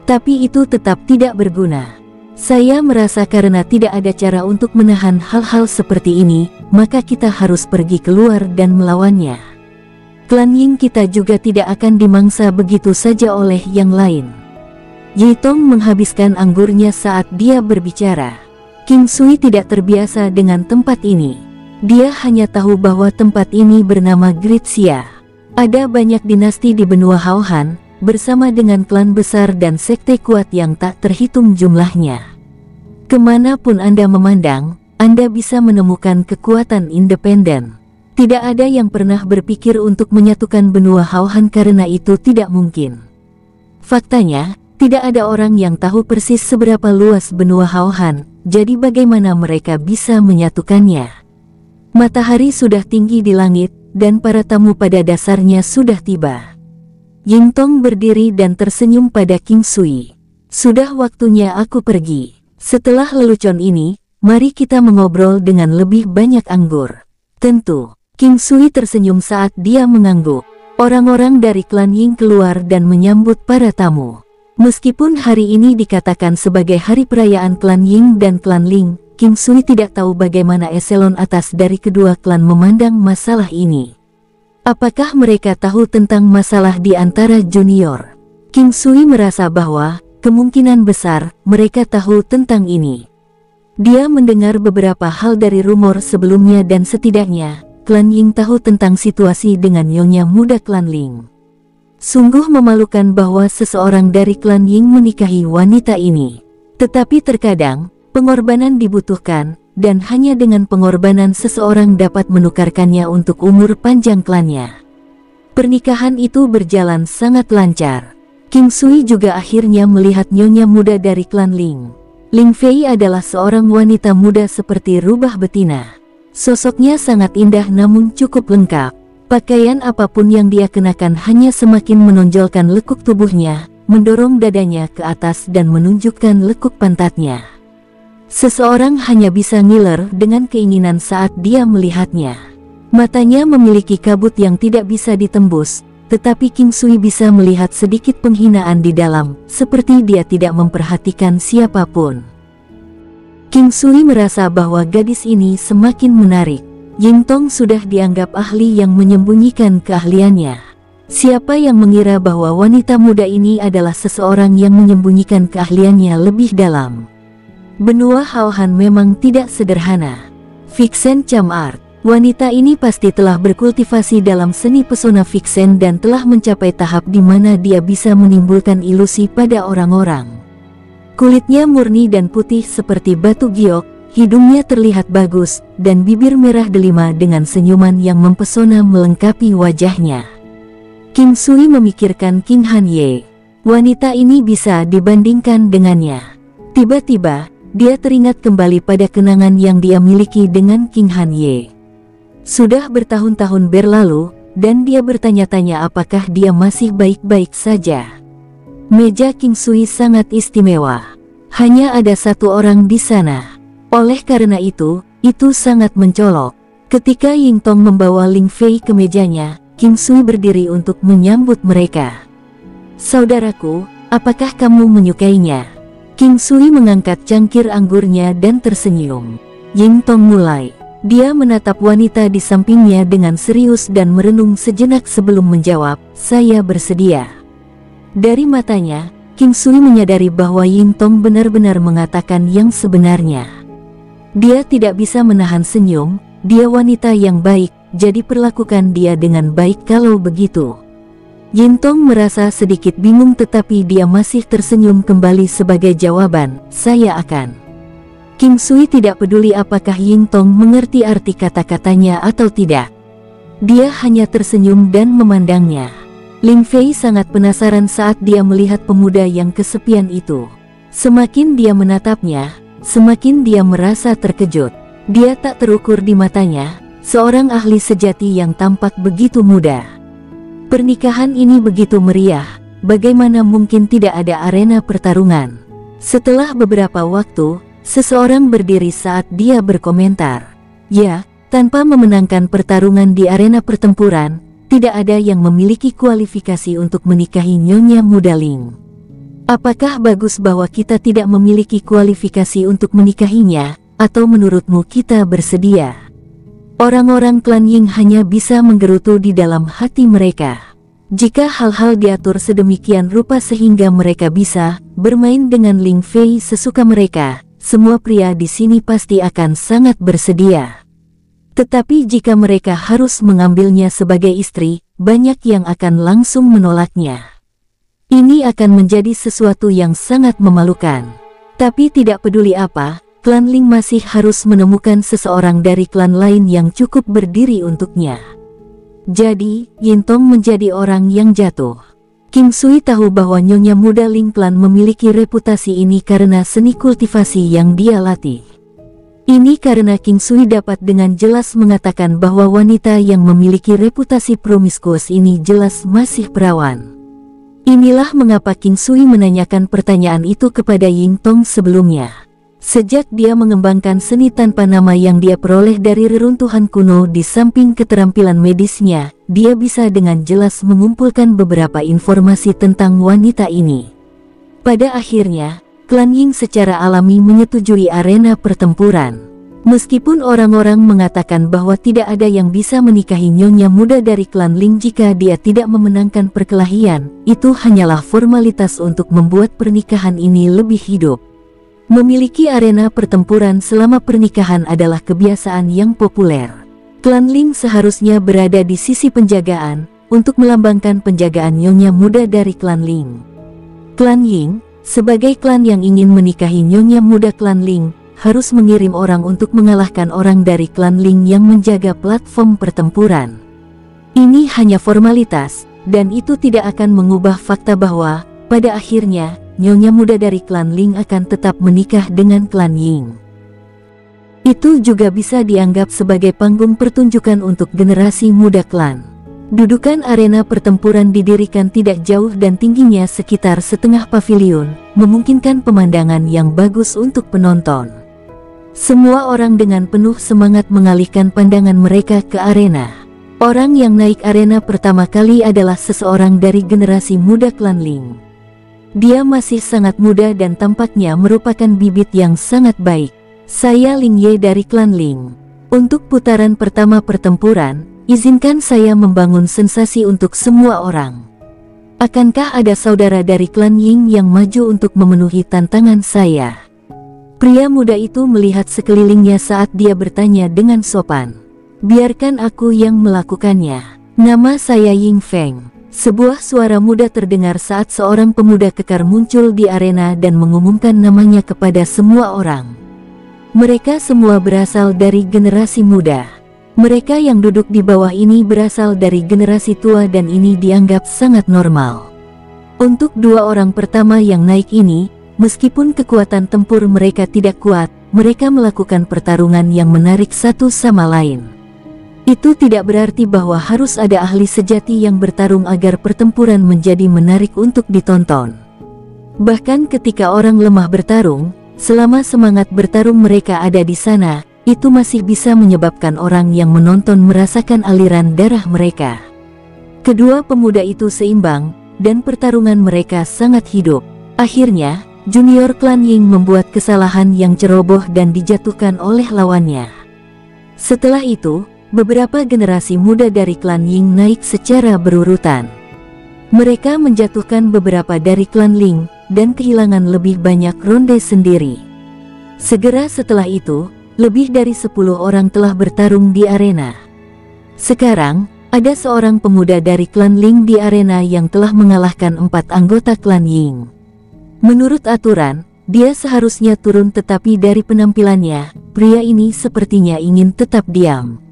Tapi itu tetap tidak berguna. Saya merasa karena tidak ada cara untuk menahan hal-hal seperti ini, maka kita harus pergi keluar dan melawannya. Klan Ying kita juga tidak akan dimangsa begitu saja oleh yang lain. Yitong menghabiskan anggurnya saat dia berbicara. King Sui tidak terbiasa dengan tempat ini. Dia hanya tahu bahwa tempat ini bernama Great Xia. Ada banyak dinasti di benua Haohan, bersama dengan klan besar dan sekte kuat yang tak terhitung jumlahnya. Kemanapun Anda memandang, Anda bisa menemukan kekuatan independen. Tidak ada yang pernah berpikir untuk menyatukan benua Haohan karena itu tidak mungkin. Faktanya, tidak ada orang yang tahu persis seberapa luas benua Haohan, jadi bagaimana mereka bisa menyatukannya? Matahari sudah tinggi di langit, dan para tamu pada dasarnya sudah tiba. Yingtong berdiri dan tersenyum pada King Sui. Sudah waktunya aku pergi. Setelah lelucon ini, mari kita mengobrol dengan lebih banyak anggur. Tentu, King Sui tersenyum saat dia mengangguk. Orang-orang dari klan Ying keluar dan menyambut para tamu. Meskipun hari ini dikatakan sebagai hari perayaan klan Ying dan klan Ling, King Sui tidak tahu bagaimana eselon atas dari kedua klan memandang masalah ini. Apakah mereka tahu tentang masalah di antara junior? King Sui merasa bahwa, kemungkinan besar, mereka tahu tentang ini. Dia mendengar beberapa hal dari rumor sebelumnya dan setidaknya, klan Ying tahu tentang situasi dengan nyonya muda klan Ling. Sungguh memalukan bahwa seseorang dari klan Ying menikahi wanita ini. Tetapi terkadang, pengorbanan dibutuhkan, dan hanya dengan pengorbanan seseorang dapat menukarkannya untuk umur panjang klannya. Pernikahan itu berjalan sangat lancar. King Sui juga akhirnya melihat nyonya muda dari klan Ling. Ling Fei adalah seorang wanita muda seperti rubah betina. Sosoknya sangat indah namun cukup lengkap. Pakaian apapun yang dia kenakan hanya semakin menonjolkan lekuk tubuhnya, mendorong dadanya ke atas dan menunjukkan lekuk pantatnya. Seseorang hanya bisa ngiler dengan keinginan saat dia melihatnya. Matanya memiliki kabut yang tidak bisa ditembus, tetapi King Sui bisa melihat sedikit penghinaan di dalam, seperti dia tidak memperhatikan siapapun. King Sui merasa bahwa gadis ini semakin menarik. Yingtong sudah dianggap ahli yang menyembunyikan keahliannya. Siapa yang mengira bahwa wanita muda ini adalah seseorang yang menyembunyikan keahliannya lebih dalam? Benua Haohan memang tidak sederhana. Vixen Cham Art. Wanita ini pasti telah berkultivasi dalam seni pesona Vixen dan telah mencapai tahap di mana dia bisa menimbulkan ilusi pada orang-orang. Kulitnya murni dan putih seperti batu giok, hidungnya terlihat bagus, dan bibir merah delima dengan senyuman yang mempesona melengkapi wajahnya. King Sui memikirkan King Han Ye. Wanita ini bisa dibandingkan dengannya. Tiba-tiba, dia teringat kembali pada kenangan yang dia miliki dengan King Han Ye. Sudah bertahun-tahun berlalu, dan dia bertanya-tanya apakah dia masih baik-baik saja. Meja King Sui sangat istimewa. Hanya ada satu orang di sana. Oleh karena itu sangat mencolok. Ketika Yingtong membawa Ling Fei ke mejanya, King Sui berdiri untuk menyambut mereka. Saudaraku, apakah kamu menyukainya? King Sui mengangkat cangkir anggurnya dan tersenyum. Yingtong mulai. Dia menatap wanita di sampingnya dengan serius dan merenung sejenak sebelum menjawab, "Saya bersedia." Dari matanya, King Sui menyadari bahwa Yingtong benar-benar mengatakan yang sebenarnya. Dia tidak bisa menahan senyum, dia wanita yang baik, jadi perlakukan dia dengan baik kalau begitu. Yingtong merasa sedikit bingung tetapi dia masih tersenyum kembali sebagai jawaban, "Saya akan." King Sui tidak peduli apakah Yingtong mengerti arti kata-katanya atau tidak. Dia hanya tersenyum dan memandangnya. Ling Fei sangat penasaran saat dia melihat pemuda yang kesepian itu. Semakin dia menatapnya, semakin dia merasa terkejut. Dia tak terukur di matanya, seorang ahli sejati yang tampak begitu muda. Pernikahan ini begitu meriah, bagaimana mungkin tidak ada arena pertarungan? Setelah beberapa waktu, seseorang berdiri saat dia berkomentar. Ya, tanpa memenangkan pertarungan di arena pertempuran, tidak ada yang memiliki kualifikasi untuk menikahi Nyonya Muda Ling. Apakah bagus bahwa kita tidak memiliki kualifikasi untuk menikahinya, atau menurutmu kita bersedia? Orang-orang klan Ying hanya bisa menggerutu di dalam hati mereka. Jika hal-hal diatur sedemikian rupa sehingga mereka bisa bermain dengan Ling Fei sesuka mereka, semua pria di sini pasti akan sangat bersedia. Tetapi jika mereka harus mengambilnya sebagai istri, banyak yang akan langsung menolaknya. Ini akan menjadi sesuatu yang sangat memalukan. Tapi tidak peduli apa, klan Ling masih harus menemukan seseorang dari klan lain yang cukup berdiri untuknya. Jadi, Yin Tong menjadi orang yang jatuh. King Sui tahu bahwa Nyonya Muda Ling Clan memiliki reputasi ini karena seni kultivasi yang dia latih. Ini karena King Sui dapat dengan jelas mengatakan bahwa wanita yang memiliki reputasi promiskuus ini jelas masih perawan. Inilah mengapa King Sui menanyakan pertanyaan itu kepada Ying Tong sebelumnya. Sejak dia mengembangkan seni tanpa nama yang dia peroleh dari reruntuhan kuno di samping keterampilan medisnya, dia bisa dengan jelas mengumpulkan beberapa informasi tentang wanita ini. Pada akhirnya, klan Ying secara alami menyetujui arena pertempuran. Meskipun orang-orang mengatakan bahwa tidak ada yang bisa menikahi Nyonya Muda dari klan Ling jika dia tidak memenangkan perkelahian, itu hanyalah formalitas untuk membuat pernikahan ini lebih hidup. Memiliki arena pertempuran selama pernikahan adalah kebiasaan yang populer. Klan Ling seharusnya berada di sisi penjagaan, untuk melambangkan penjagaan Nyonya Muda dari klan Ling. Klan Ying, sebagai klan yang ingin menikahi Nyonya Muda klan Ling, harus mengirim orang untuk mengalahkan orang dari klan Ling yang menjaga platform pertempuran. Ini hanya formalitas, dan itu tidak akan mengubah fakta bahwa, pada akhirnya, Nyonya Muda dari klan Ling akan tetap menikah dengan klan Ying. Itu juga bisa dianggap sebagai panggung pertunjukan untuk generasi muda klan. Dudukan arena pertempuran didirikan tidak jauh dan tingginya sekitar setengah pavilion, memungkinkan pemandangan yang bagus untuk penonton. Semua orang dengan penuh semangat mengalihkan pandangan mereka ke arena. Orang yang naik arena pertama kali adalah seseorang dari generasi muda klan Ling. Dia masih sangat muda dan tampaknya merupakan bibit yang sangat baik. Saya Ling Ye dari klan Ling. Untuk putaran pertama pertempuran, izinkan saya membangun sensasi untuk semua orang. Akankah ada saudara dari klan Ying yang maju untuk memenuhi tantangan saya? Pria muda itu melihat sekelilingnya saat dia bertanya dengan sopan. Biarkan aku yang melakukannya. Nama saya Ying Feng. Sebuah suara muda terdengar saat seorang pemuda kekar muncul di arena dan mengumumkan namanya kepada semua orang. Mereka semua berasal dari generasi muda. Mereka yang duduk di bawah ini berasal dari generasi tua dan ini dianggap sangat normal. Untuk dua orang pertama yang naik ini, meskipun kekuatan tempur mereka tidak kuat, mereka melakukan pertarungan yang menarik satu sama lain. Itu tidak berarti bahwa harus ada ahli sejati yang bertarung agar pertempuran menjadi menarik untuk ditonton. Bahkan ketika orang lemah bertarung, selama semangat bertarung mereka ada di sana, itu masih bisa menyebabkan orang yang menonton merasakan aliran darah mereka. Kedua pemuda itu seimbang, dan pertarungan mereka sangat hidup. Akhirnya, junior klan Ying membuat kesalahan yang ceroboh dan dijatuhkan oleh lawannya. Setelah itu, beberapa generasi muda dari klan Ying naik secara berurutan. Mereka menjatuhkan beberapa dari klan Ling, dan kehilangan lebih banyak ronde sendiri. Segera setelah itu, lebih dari 10 orang telah bertarung di arena. Sekarang, ada seorang pemuda dari klan Ling di arena yang telah mengalahkan 4 anggota klan Ying. Menurut aturan, dia seharusnya turun tetapi dari penampilannya, pria ini sepertinya ingin tetap diam.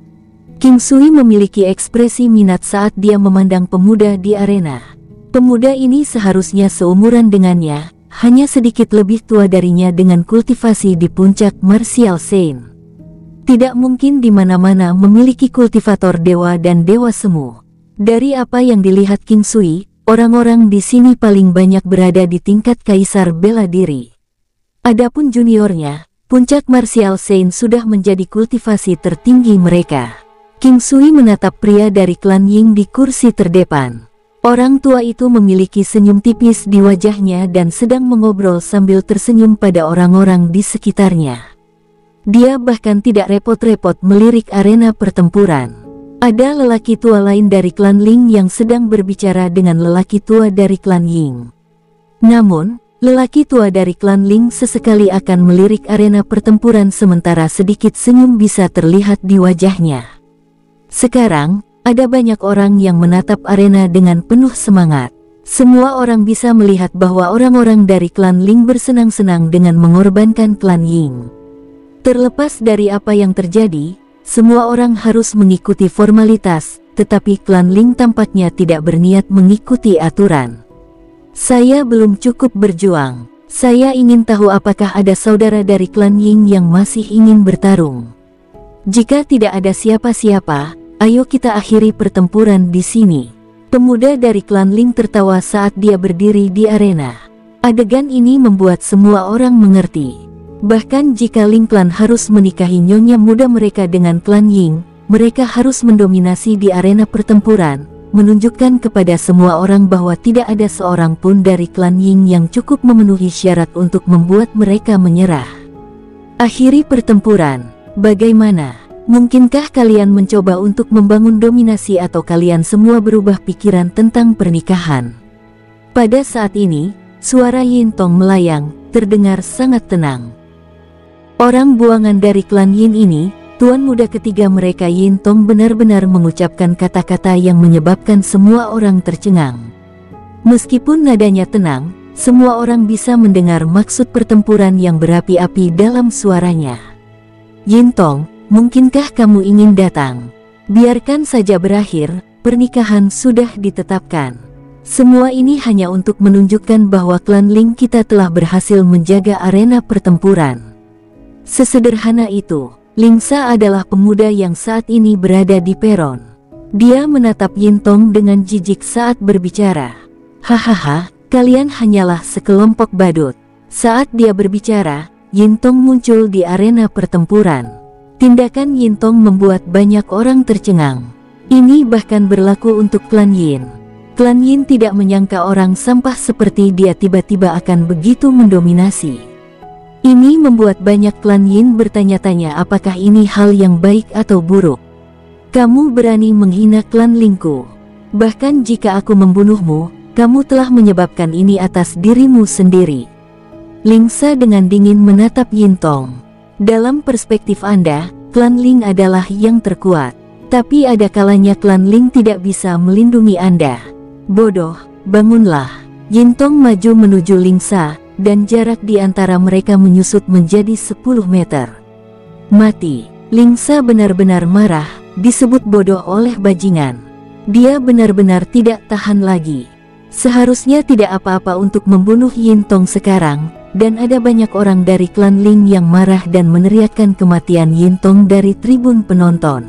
King Sui memiliki ekspresi minat saat dia memandang pemuda di arena. Pemuda ini seharusnya seumuran dengannya, hanya sedikit lebih tua darinya dengan kultivasi di puncak Martial Saint. Tidak mungkin di mana-mana memiliki kultivator dewa dan dewa semu. Dari apa yang dilihat King Sui, orang-orang di sini paling banyak berada di tingkat kaisar bela diri. Adapun juniornya, puncak Martial Saint sudah menjadi kultivasi tertinggi mereka. King Sui menatap pria dari klan Ying di kursi terdepan. Orang tua itu memiliki senyum tipis di wajahnya dan sedang mengobrol sambil tersenyum pada orang-orang di sekitarnya. Dia bahkan tidak repot-repot melirik arena pertempuran. Ada lelaki tua lain dari klan Ling yang sedang berbicara dengan lelaki tua dari klan Ying. Namun, lelaki tua dari klan Ling sesekali akan melirik arena pertempuran sementara sedikit senyum bisa terlihat di wajahnya. Sekarang, ada banyak orang yang menatap arena dengan penuh semangat. Semua orang bisa melihat bahwa orang-orang dari klan Ling bersenang-senang dengan mengorbankan klan Ying. Terlepas dari apa yang terjadi, semua orang harus mengikuti formalitas, tetapi klan Ling tampaknya tidak berniat mengikuti aturan. Saya belum cukup berjuang. Saya ingin tahu apakah ada saudara dari klan Ying yang masih ingin bertarung. Jika tidak ada siapa-siapa, ayo kita akhiri pertempuran di sini. Pemuda dari klan Ling tertawa saat dia berdiri di arena. Adegan ini membuat semua orang mengerti. Bahkan jika Ling Clan harus menikahi nyonya muda mereka dengan klan Ying, mereka harus mendominasi di arena pertempuran, menunjukkan kepada semua orang bahwa tidak ada seorang pun dari klan Ying yang cukup memenuhi syarat untuk membuat mereka menyerah. Akhiri pertempuran, bagaimana? Mungkinkah kalian mencoba untuk membangun dominasi atau kalian semua berubah pikiran tentang pernikahan? Pada saat ini, suara Yin Tong melayang, terdengar sangat tenang. Orang buangan dari klan Yin ini, tuan muda ketiga mereka Yin Tong benar-benar mengucapkan kata-kata yang menyebabkan semua orang tercengang. Meskipun nadanya tenang, semua orang bisa mendengar maksud pertempuran yang berapi-api dalam suaranya. Yin Tong, mungkinkah kamu ingin datang? Biarkan saja berakhir, pernikahan sudah ditetapkan. Semua ini hanya untuk menunjukkan bahwa klan Ling kita telah berhasil menjaga arena pertempuran. Sesederhana itu, Lingsa adalah pemuda yang saat ini berada di peron. Dia menatap Yin Tong dengan jijik saat berbicara. Hahaha, kalian hanyalah sekelompok badut. Saat dia berbicara, Yin Tong muncul di arena pertempuran. Tindakan Yin Tong membuat banyak orang tercengang. Ini bahkan berlaku untuk klan Yin. Klan Yin tidak menyangka orang sampah seperti dia tiba-tiba akan begitu mendominasi. Ini membuat banyak klan Yin bertanya-tanya apakah ini hal yang baik atau buruk. Kamu berani menghina klan Lingku. Bahkan jika aku membunuhmu, kamu telah menyebabkan ini atas dirimu sendiri. Lingsa dengan dingin menatap Yin Tong. Dalam perspektif Anda, klan Ling adalah yang terkuat. Tapi ada kalanya klan Ling tidak bisa melindungi Anda. Bodoh, bangunlah. Yin Tong maju menuju Lingsa, dan jarak di antara mereka menyusut menjadi 10 meter. Mati. Lingsa benar-benar marah, disebut bodoh oleh bajingan. Dia benar-benar tidak tahan lagi. Seharusnya tidak apa-apa untuk membunuh Yin Tong sekarang, dan ada banyak orang dari klan Ling yang marah dan meneriakkan kematian Yin Tong dari tribun penonton.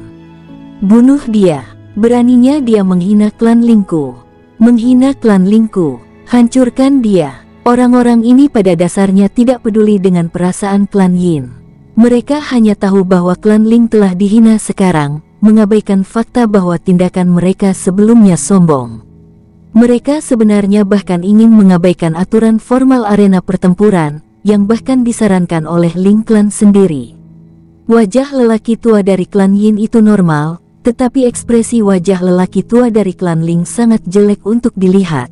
Bunuh dia. Beraninya dia menghina klan Lingku. Menghina klan Lingku. Hancurkan dia. Orang-orang ini pada dasarnya tidak peduli dengan perasaan klan Yin. Mereka hanya tahu bahwa klan Ling telah dihina sekarang, mengabaikan fakta bahwa tindakan mereka sebelumnya sombong. Mereka sebenarnya bahkan ingin mengabaikan aturan formal arena pertempuran, yang bahkan disarankan oleh Ling Clan sendiri. Wajah lelaki tua dari klan Yin itu normal, tetapi ekspresi wajah lelaki tua dari klan Ling sangat jelek untuk dilihat.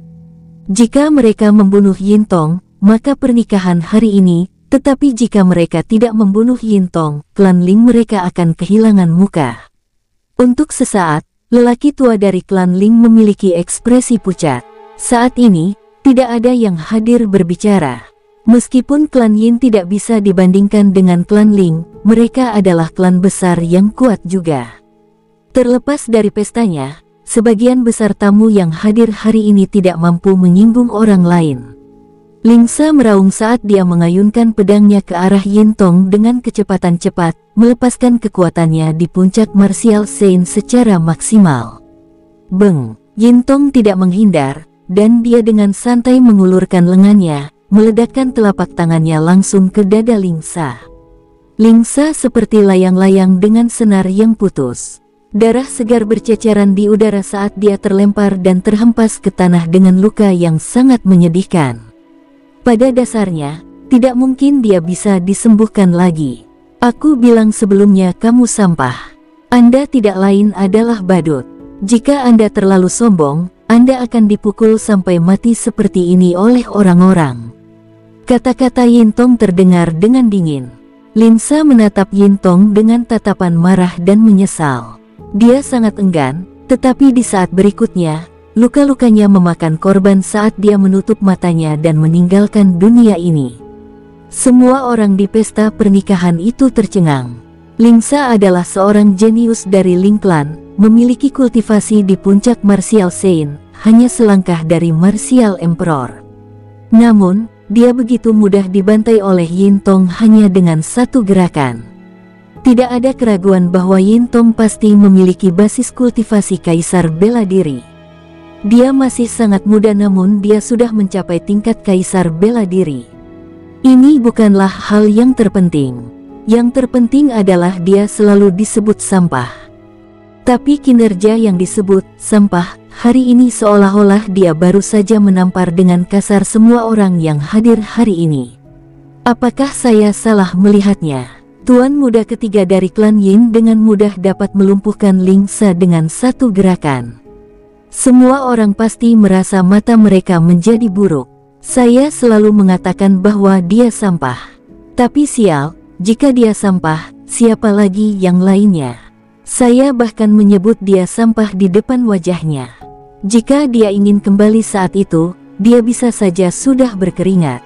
Jika mereka membunuh Yin Tong, maka pernikahan hari ini, tetapi jika mereka tidak membunuh Yin Tong, klan Ling mereka akan kehilangan muka. Untuk sesaat, lelaki tua dari klan Ling memiliki ekspresi pucat. Saat ini, tidak ada yang hadir berbicara. Meskipun klan Yin tidak bisa dibandingkan dengan klan Ling, mereka adalah klan besar yang kuat juga. Terlepas dari pestanya, sebagian besar tamu yang hadir hari ini tidak mampu menyinggung orang lain. Lingsa meraung saat dia mengayunkan pedangnya ke arah Yintong dengan kecepatan cepat, melepaskan kekuatannya di puncak Martial Saint secara maksimal. Beng! Yintong tidak menghindar, dan dia dengan santai mengulurkan lengannya, meledakkan telapak tangannya langsung ke dada Lingsa. Lingsa seperti layang-layang dengan senar yang putus. Darah segar berceceran di udara saat dia terlempar dan terhempas ke tanah dengan luka yang sangat menyedihkan. Pada dasarnya, tidak mungkin dia bisa disembuhkan lagi. Aku bilang sebelumnya kamu sampah. Anda tidak lain adalah badut. Jika Anda terlalu sombong, Anda akan dipukul sampai mati seperti ini oleh orang-orang. Kata-kata Yintong terdengar dengan dingin. Lingsa menatap Yintong dengan tatapan marah dan menyesal. Dia sangat enggan, tetapi di saat berikutnya, luka-lukanya memakan korban saat dia menutup matanya dan meninggalkan dunia ini. Semua orang di pesta pernikahan itu tercengang. Lingsa adalah seorang jenius dari Ling Clan, memiliki kultivasi di puncak Martial Saint, hanya selangkah dari Martial Emperor. Namun, dia begitu mudah dibantai oleh Yintong hanya dengan satu gerakan. Tidak ada keraguan bahwa Yintong pasti memiliki basis kultivasi kaisar bela diri. Dia masih sangat muda namun dia sudah mencapai tingkat kaisar bela diri. Ini bukanlah hal yang terpenting. Yang terpenting adalah dia selalu disebut sampah. Tapi kinerja yang disebut sampah hari ini seolah-olah dia baru saja menampar dengan kasar semua orang yang hadir hari ini. Apakah saya salah melihatnya? Tuan muda ketiga dari klan Yin dengan mudah dapat melumpuhkan Lingsa dengan satu gerakan. Semua orang pasti merasa mata mereka menjadi buruk. Saya selalu mengatakan bahwa dia sampah. Tapi sial, jika dia sampah, siapa lagi yang lainnya? Saya bahkan menyebut dia sampah di depan wajahnya. Jika dia ingin kembali saat itu, dia bisa saja sudah berkeringat.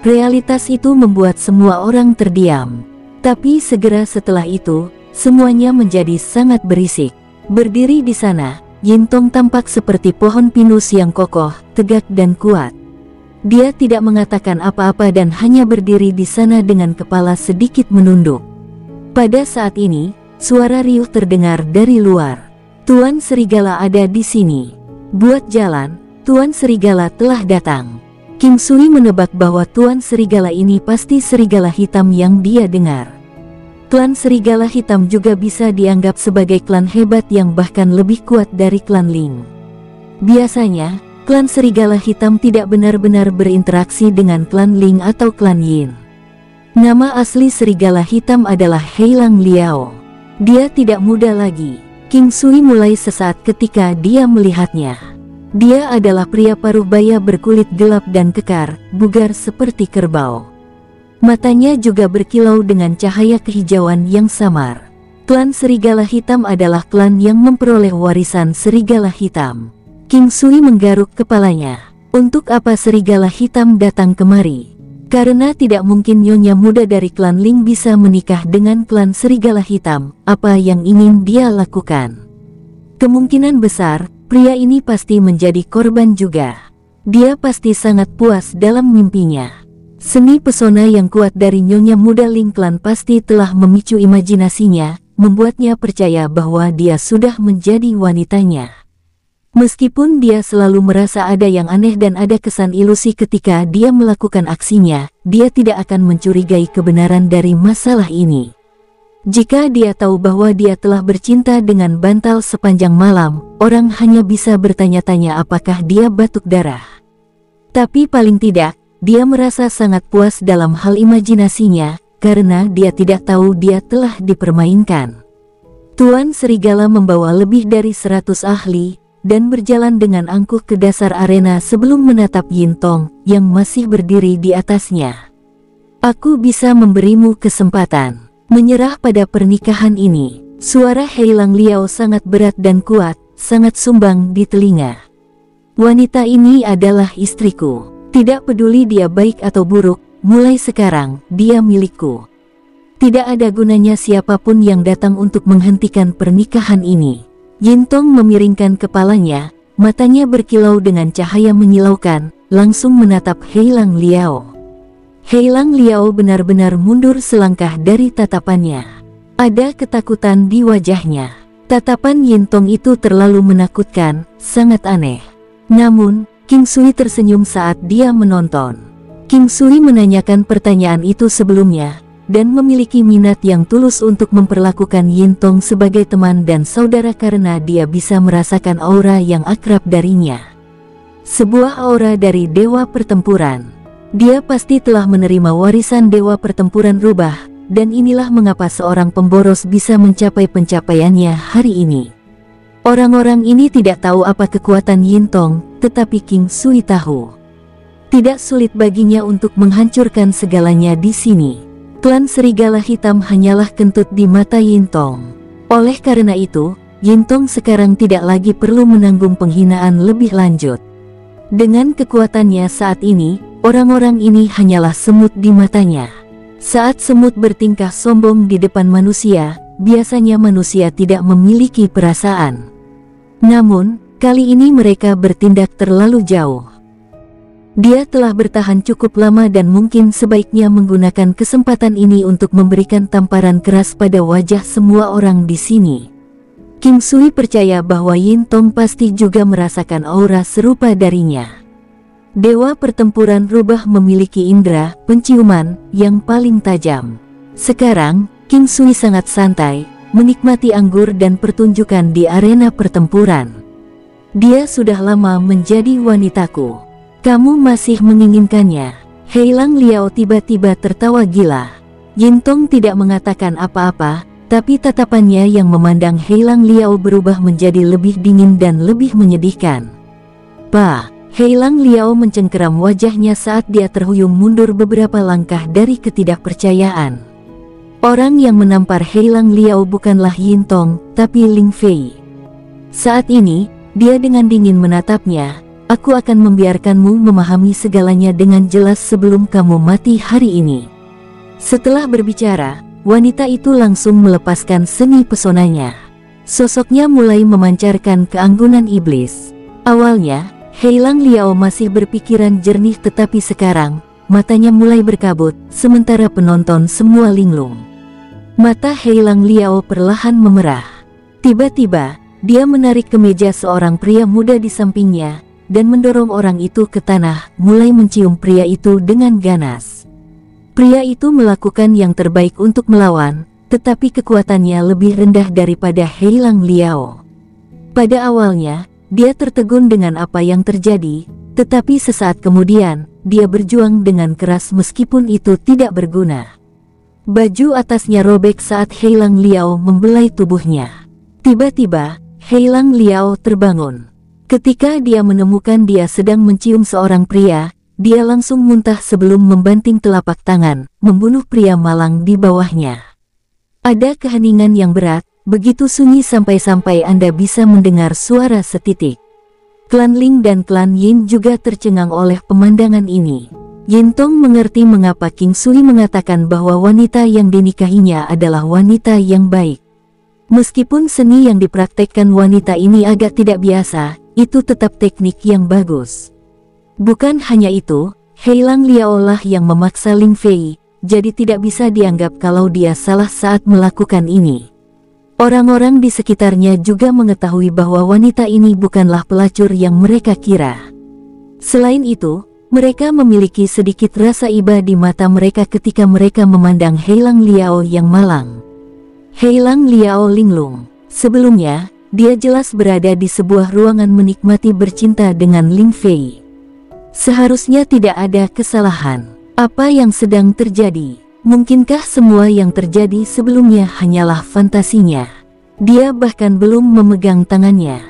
Realitas itu membuat semua orang terdiam. Tapi segera setelah itu, semuanya menjadi sangat berisik. Berdiri di sana, Yintong tampak seperti pohon pinus yang kokoh, tegak dan kuat. Dia tidak mengatakan apa-apa dan hanya berdiri di sana dengan kepala sedikit menunduk. Pada saat ini, suara riuh terdengar dari luar. Tuan Serigala ada di sini. Buat jalan, Tuan Serigala telah datang. King Sui menebak bahwa Tuan Serigala ini pasti serigala hitam yang dia dengar. Klan Serigala Hitam juga bisa dianggap sebagai klan hebat yang bahkan lebih kuat dari klan Ling. Biasanya, klan Serigala Hitam tidak benar-benar berinteraksi dengan klan Ling atau klan Yin. Nama asli Serigala Hitam adalah Heilang Liao. Dia tidak muda lagi. King Sui mulai sesaat ketika dia melihatnya. Dia adalah pria paruh baya berkulit gelap dan kekar, bugar seperti kerbau. Matanya juga berkilau dengan cahaya kehijauan yang samar. Klan Serigala Hitam adalah klan yang memperoleh warisan Serigala Hitam. King Sui menggaruk kepalanya. Untuk apa Serigala Hitam datang kemari? Karena tidak mungkin nyonya muda dari klan Ling bisa menikah dengan klan Serigala Hitam. Apa yang ingin dia lakukan? Kemungkinan besar, pria ini pasti menjadi korban juga. Dia pasti sangat puas dalam mimpinya. Seni pesona yang kuat dari nyonya muda Ling Clan pasti telah memicu imajinasinya, membuatnya percaya bahwa dia sudah menjadi wanitanya. Meskipun dia selalu merasa ada yang aneh dan ada kesan ilusi ketika dia melakukan aksinya, dia tidak akan mencurigai kebenaran dari masalah ini. Jika dia tahu bahwa dia telah bercinta dengan bantal sepanjang malam, orang hanya bisa bertanya-tanya apakah dia batuk darah. Tapi paling tidak, dia merasa sangat puas dalam hal imajinasinya, karena dia tidak tahu dia telah dipermainkan. Tuan Serigala membawa lebih dari 100 ahli, dan berjalan dengan angkuh ke dasar arena sebelum menatap Yintong, yang masih berdiri di atasnya. Aku bisa memberimu kesempatan. Menyerah pada pernikahan ini. Suara Heilang Liao sangat berat dan kuat, sangat sumbang di telinga. Wanita ini adalah istriku. Tidak peduli dia baik atau buruk, mulai sekarang, dia milikku. Tidak ada gunanya siapapun yang datang untuk menghentikan pernikahan ini. Yintong memiringkan kepalanya, matanya berkilau dengan cahaya menyilaukan, langsung menatap Heilang Liao. Heilang Liao benar-benar mundur selangkah dari tatapannya. Ada ketakutan di wajahnya. Tatapan Yintong itu terlalu menakutkan, sangat aneh. Namun, King Sui tersenyum saat dia menonton. King Sui menanyakan pertanyaan itu sebelumnya, dan memiliki minat yang tulus untuk memperlakukan Yintong sebagai teman dan saudara karena dia bisa merasakan aura yang akrab darinya. Sebuah aura dari Dewa Pertempuran. Dia pasti telah menerima warisan Dewa Pertempuran Rubah, dan inilah mengapa seorang pemboros bisa mencapai pencapaiannya hari ini. Orang-orang ini tidak tahu apa kekuatan Yintong, tetapi King Sui tahu. Tidak sulit baginya untuk menghancurkan segalanya di sini. Klan Serigala Hitam hanyalah kentut di mata Yintong. Oleh karena itu, Yintong sekarang tidak lagi perlu menanggung penghinaan lebih lanjut. Dengan kekuatannya saat ini, orang-orang ini hanyalah semut di matanya. Saat semut bertingkah sombong di depan manusia, biasanya manusia tidak memiliki perasaan. Namun, kali ini mereka bertindak terlalu jauh. Dia telah bertahan cukup lama dan mungkin sebaiknya menggunakan kesempatan ini untuk memberikan tamparan keras pada wajah semua orang di sini. King Sui percaya bahwa Yintong pasti juga merasakan aura serupa darinya. Dewa Pertempuran Rubah memiliki indera penciuman yang paling tajam. Sekarang, King Sui sangat santai, menikmati anggur dan pertunjukan di arena pertempuran. Dia sudah lama menjadi wanitaku. Kamu masih menginginkannya? Heilang Liao tiba-tiba tertawa gila. Yintong tidak mengatakan apa-apa, tapi tatapannya yang memandang Heilang Liao berubah menjadi lebih dingin dan lebih menyedihkan. "Pa." Heilang Liao mencengkeram wajahnya saat dia terhuyung mundur beberapa langkah dari ketidakpercayaan. Orang yang menampar Heilang Liao bukanlah Yintong, tapi Ling Fei. Saat ini, dia dengan dingin menatapnya. "Aku akan membiarkanmu memahami segalanya dengan jelas sebelum kamu mati hari ini." Setelah berbicara, wanita itu langsung melepaskan seni pesonanya. Sosoknya mulai memancarkan keanggunan iblis. Awalnya, Heilang Liao masih berpikiran jernih, tetapi sekarang, matanya mulai berkabut, sementara penonton semua linglung. Mata Heilang Liao perlahan memerah. Tiba-tiba, dia menarik kemeja seorang pria muda di sampingnya, dan mendorong orang itu ke tanah, mulai mencium pria itu dengan ganas. Pria itu melakukan yang terbaik untuk melawan, tetapi kekuatannya lebih rendah daripada Heilang Liao. Pada awalnya, dia tertegun dengan apa yang terjadi, tetapi sesaat kemudian, dia berjuang dengan keras meskipun itu tidak berguna. Baju atasnya robek saat Heilang Liao membelai tubuhnya. Tiba-tiba, Heilang Liao terbangun. Ketika dia menemukan dia sedang mencium seorang pria, dia langsung muntah sebelum membanting telapak tangan, membunuh pria malang di bawahnya. Ada keheningan yang berat, begitu sunyi sampai-sampai Anda bisa mendengar suara setitik. Klan Ling dan klan Yin juga tercengang oleh pemandangan ini. Yintong mengerti mengapa King Sui mengatakan bahwa wanita yang dinikahinya adalah wanita yang baik. Meskipun seni yang dipraktekkan wanita ini agak tidak biasa, itu tetap teknik yang bagus. Bukan hanya itu, Heilang Liao lah yang memaksa Ling Fei, jadi tidak bisa dianggap kalau dia salah saat melakukan ini. Orang-orang di sekitarnya juga mengetahui bahwa wanita ini bukanlah pelacur yang mereka kira. Selain itu, mereka memiliki sedikit rasa iba di mata mereka ketika mereka memandang Heilang Liao yang malang. Heilang Liao linglung. Sebelumnya, dia jelas berada di sebuah ruangan menikmati bercinta dengan Ling Fei. Seharusnya tidak ada kesalahan. Apa yang sedang terjadi? Mungkinkah semua yang terjadi sebelumnya hanyalah fantasinya? Dia bahkan belum memegang tangannya.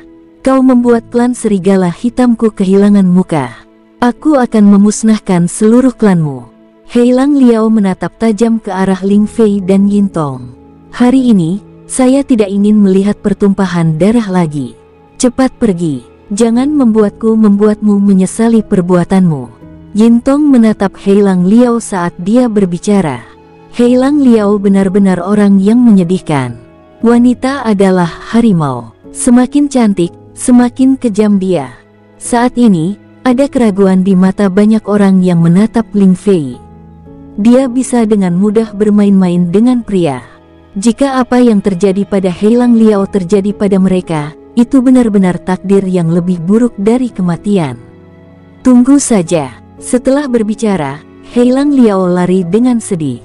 Kau membuat klan Serigala Hitamku kehilangan muka. Aku akan memusnahkan seluruh klanmu. Heilang Liao menatap tajam ke arah Ling Fei dan Yintong. Hari ini, saya tidak ingin melihat pertumpahan darah lagi. Cepat pergi. Jangan membuatmu menyesali perbuatanmu. Yintong menatap Heilang Liao saat dia berbicara. Heilang Liao benar-benar orang yang menyedihkan. Wanita adalah harimau. Semakin cantik, Semakin kejam dia. Saat ini, ada keraguan di mata banyak orang yang menatap Ling Fei. Dia bisa dengan mudah bermain-main dengan pria. Jika apa yang terjadi pada Heilang Liao terjadi pada mereka, itu benar-benar takdir yang lebih buruk dari kematian. Tunggu saja. Setelah berbicara, Heilang Liao lari dengan sedih.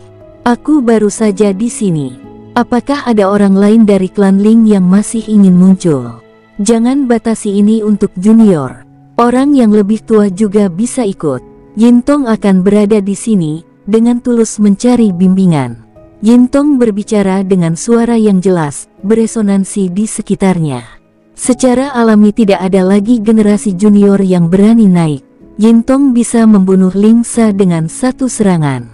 Aku baru saja di sini. Apakah ada orang lain dari klan Ling yang masih ingin muncul? Jangan batasi ini untuk junior. Orang yang lebih tua juga bisa ikut. Yintong akan berada di sini dengan tulus mencari bimbingan. Yintong berbicara dengan suara yang jelas, beresonansi di sekitarnya. Secara alami tidak ada lagi generasi junior yang berani naik. Yintong bisa membunuh Ling Sa dengan satu serangan.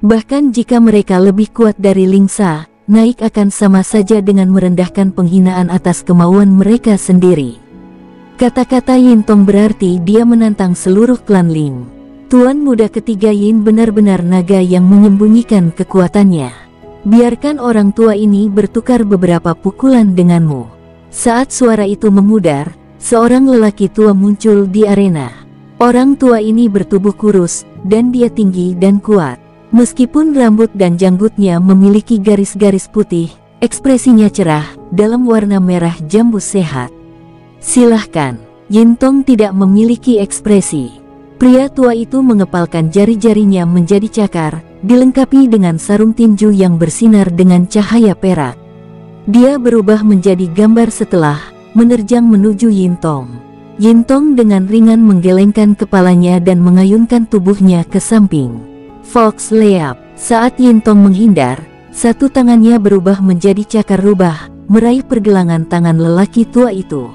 Bahkan jika mereka lebih kuat dari Ling Sa, naik akan sama saja dengan merendahkan penghinaan atas kemauan mereka sendiri. Kata-kata Yintong berarti dia menantang seluruh klan Ling. Tuan muda ketiga Yin benar-benar naga yang menyembunyikan kekuatannya. Biarkan orang tua ini bertukar beberapa pukulan denganmu. Saat suara itu memudar, seorang lelaki tua muncul di arena. Orang tua ini bertubuh kurus, dan dia tinggi dan kuat. Meskipun rambut dan janggutnya memiliki garis-garis putih, ekspresinya cerah, dalam warna merah jambu sehat. Silahkan. Yintong tidak memiliki ekspresi. Pria tua itu mengepalkan jari-jarinya menjadi cakar, dilengkapi dengan sarung tinju yang bersinar dengan cahaya perak. Dia berubah menjadi gambar setelah, menerjang menuju Yintong. Yintong dengan ringan menggelengkan kepalanya dan mengayunkan tubuhnya ke samping. Fox Leap. Saat Yintong menghindar, satu tangannya berubah menjadi cakar rubah, meraih pergelangan tangan lelaki tua itu.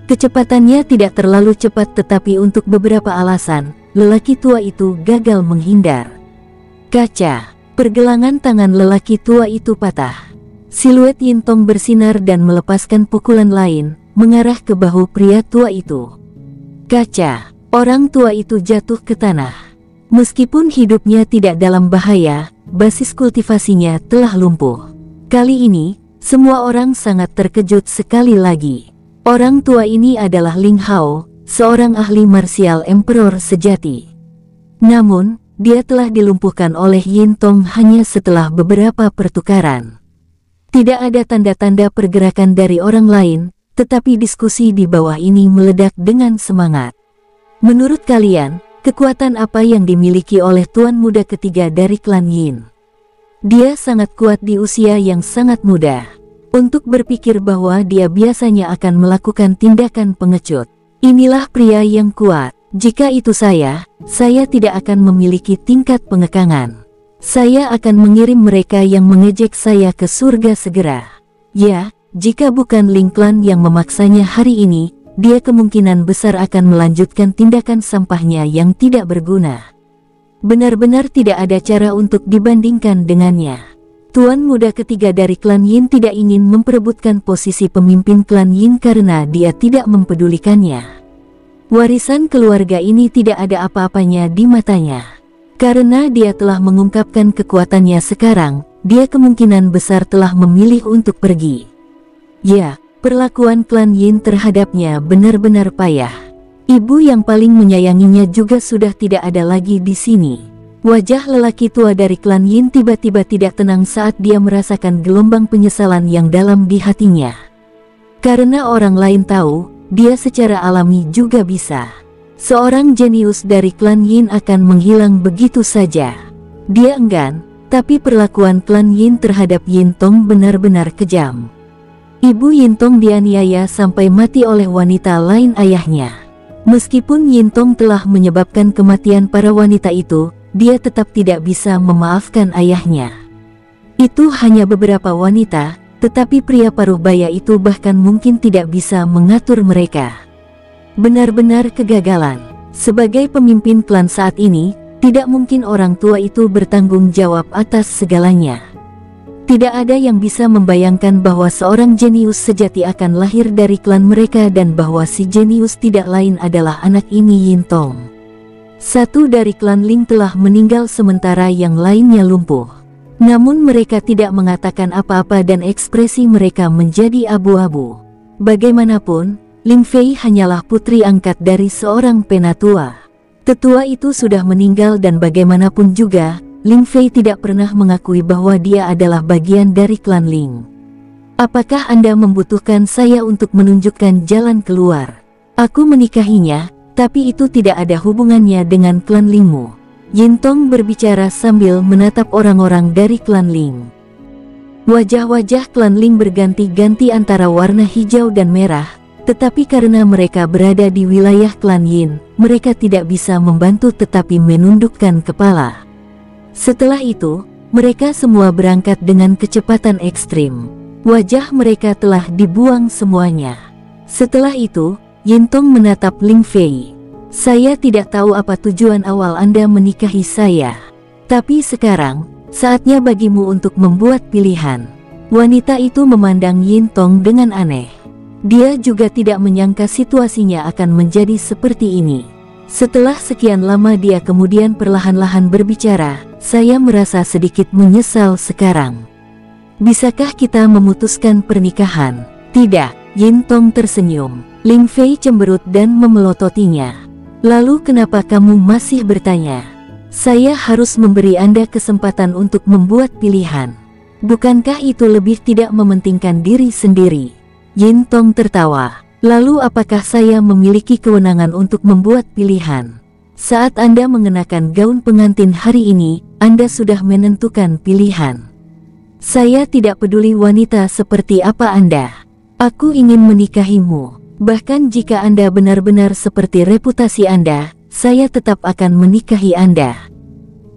Kecepatannya tidak terlalu cepat tetapi untuk beberapa alasan, lelaki tua itu gagal menghindar. Kaca. Pergelangan tangan lelaki tua itu patah. Siluet Yintong bersinar dan melepaskan pukulan lain, mengarah ke bahu pria tua itu. Kaca. Orang tua itu jatuh ke tanah. Meskipun hidupnya tidak dalam bahaya, basis kultivasinya telah lumpuh. Kali ini, semua orang sangat terkejut sekali lagi. Orang tua ini adalah Ling Hao, seorang ahli martial emperor sejati. Namun, dia telah dilumpuhkan oleh Yintong hanya setelah beberapa pertukaran. Tidak ada tanda-tanda pergerakan dari orang lain, tetapi diskusi di bawah ini meledak dengan semangat. Menurut kalian, kekuatan apa yang dimiliki oleh tuan muda ketiga dari klan Yin? Dia sangat kuat di usia yang sangat muda. Untuk berpikir bahwa dia biasanya akan melakukan tindakan pengecut. Inilah pria yang kuat. Jika itu saya tidak akan memiliki tingkat pengekangan. Saya akan mengirim mereka yang mengejek saya ke surga segera. Ya, jika bukan Ling Clan yang memaksanya hari ini, dia kemungkinan besar akan melanjutkan tindakan sampahnya yang tidak berguna. Benar-benar tidak ada cara untuk dibandingkan dengannya. Tuan muda ketiga dari klan Yin tidak ingin memperebutkan posisi pemimpin klan Yin karena dia tidak mempedulikannya. Warisan keluarga ini tidak ada apa-apanya di matanya. Karena dia telah mengungkapkan kekuatannya sekarang, dia kemungkinan besar telah memilih untuk pergi. Ya, perlakuan klan Yin terhadapnya benar-benar payah. Ibu yang paling menyayanginya juga sudah tidak ada lagi di sini. Wajah lelaki tua dari klan Yin tiba-tiba tidak tenang saat dia merasakan gelombang penyesalan yang dalam di hatinya. Karena orang lain tahu, dia secara alami juga bisa. Seorang jenius dari klan Yin akan menghilang begitu saja. Dia enggan, tapi perlakuan klan Yin terhadap Yintong benar-benar kejam. Ibu Yintong dianiaya sampai mati oleh wanita lain ayahnya. Meskipun Yintong telah menyebabkan kematian para wanita itu, dia tetap tidak bisa memaafkan ayahnya. Itu hanya beberapa wanita, tetapi pria paruh baya itu bahkan mungkin tidak bisa mengatur mereka. Benar-benar kegagalan. Sebagai pemimpin klan saat ini, tidak mungkin orang tua itu bertanggung jawab atas segalanya. Tidak ada yang bisa membayangkan bahwa seorang jenius sejati akan lahir dari klan mereka dan bahwa si jenius tidak lain adalah anak ini Yintong. Satu dari klan Ling telah meninggal sementara yang lainnya lumpuh. Namun mereka tidak mengatakan apa-apa dan ekspresi mereka menjadi abu-abu. Bagaimanapun, Ling Fei hanyalah putri angkat dari seorang penatua. Tetua itu sudah meninggal dan bagaimanapun juga, Ling Fei tidak pernah mengakui bahwa dia adalah bagian dari klan Ling. Apakah Anda membutuhkan saya untuk menunjukkan jalan keluar? Aku menikahinya, tapi itu tidak ada hubungannya dengan klan Lingmu. Yin Tong berbicara sambil menatap orang-orang dari klan Ling. Wajah-wajah klan Ling berganti-ganti antara warna hijau dan merah, tetapi karena mereka berada di wilayah klan Yin, mereka tidak bisa membantu tetapi menundukkan kepala. Setelah itu, mereka semua berangkat dengan kecepatan ekstrim. Wajah mereka telah dibuang semuanya. Setelah itu, Yin Tong menatap Ling Fei. Saya tidak tahu apa tujuan awal Anda menikahi saya. Tapi sekarang, saatnya bagimu untuk membuat pilihan. Wanita itu memandang Yin Tong dengan aneh. Dia juga tidak menyangka situasinya akan menjadi seperti ini. Setelah sekian lama dia kemudian perlahan-lahan berbicara, saya merasa sedikit menyesal sekarang. Bisakah kita memutuskan pernikahan? Tidak, Yin Tong tersenyum. Ling Fei cemberut dan memelototinya. Lalu kenapa kamu masih bertanya? Saya harus memberi Anda kesempatan untuk membuat pilihan. Bukankah itu lebih tidak mementingkan diri sendiri? Yin Tong tertawa. Lalu apakah saya memiliki kewenangan untuk membuat pilihan? Saat Anda mengenakan gaun pengantin hari ini, Anda sudah menentukan pilihan. Saya tidak peduli wanita seperti apa Anda. Aku ingin menikahimu. Bahkan jika Anda benar-benar seperti reputasi Anda, saya tetap akan menikahi Anda.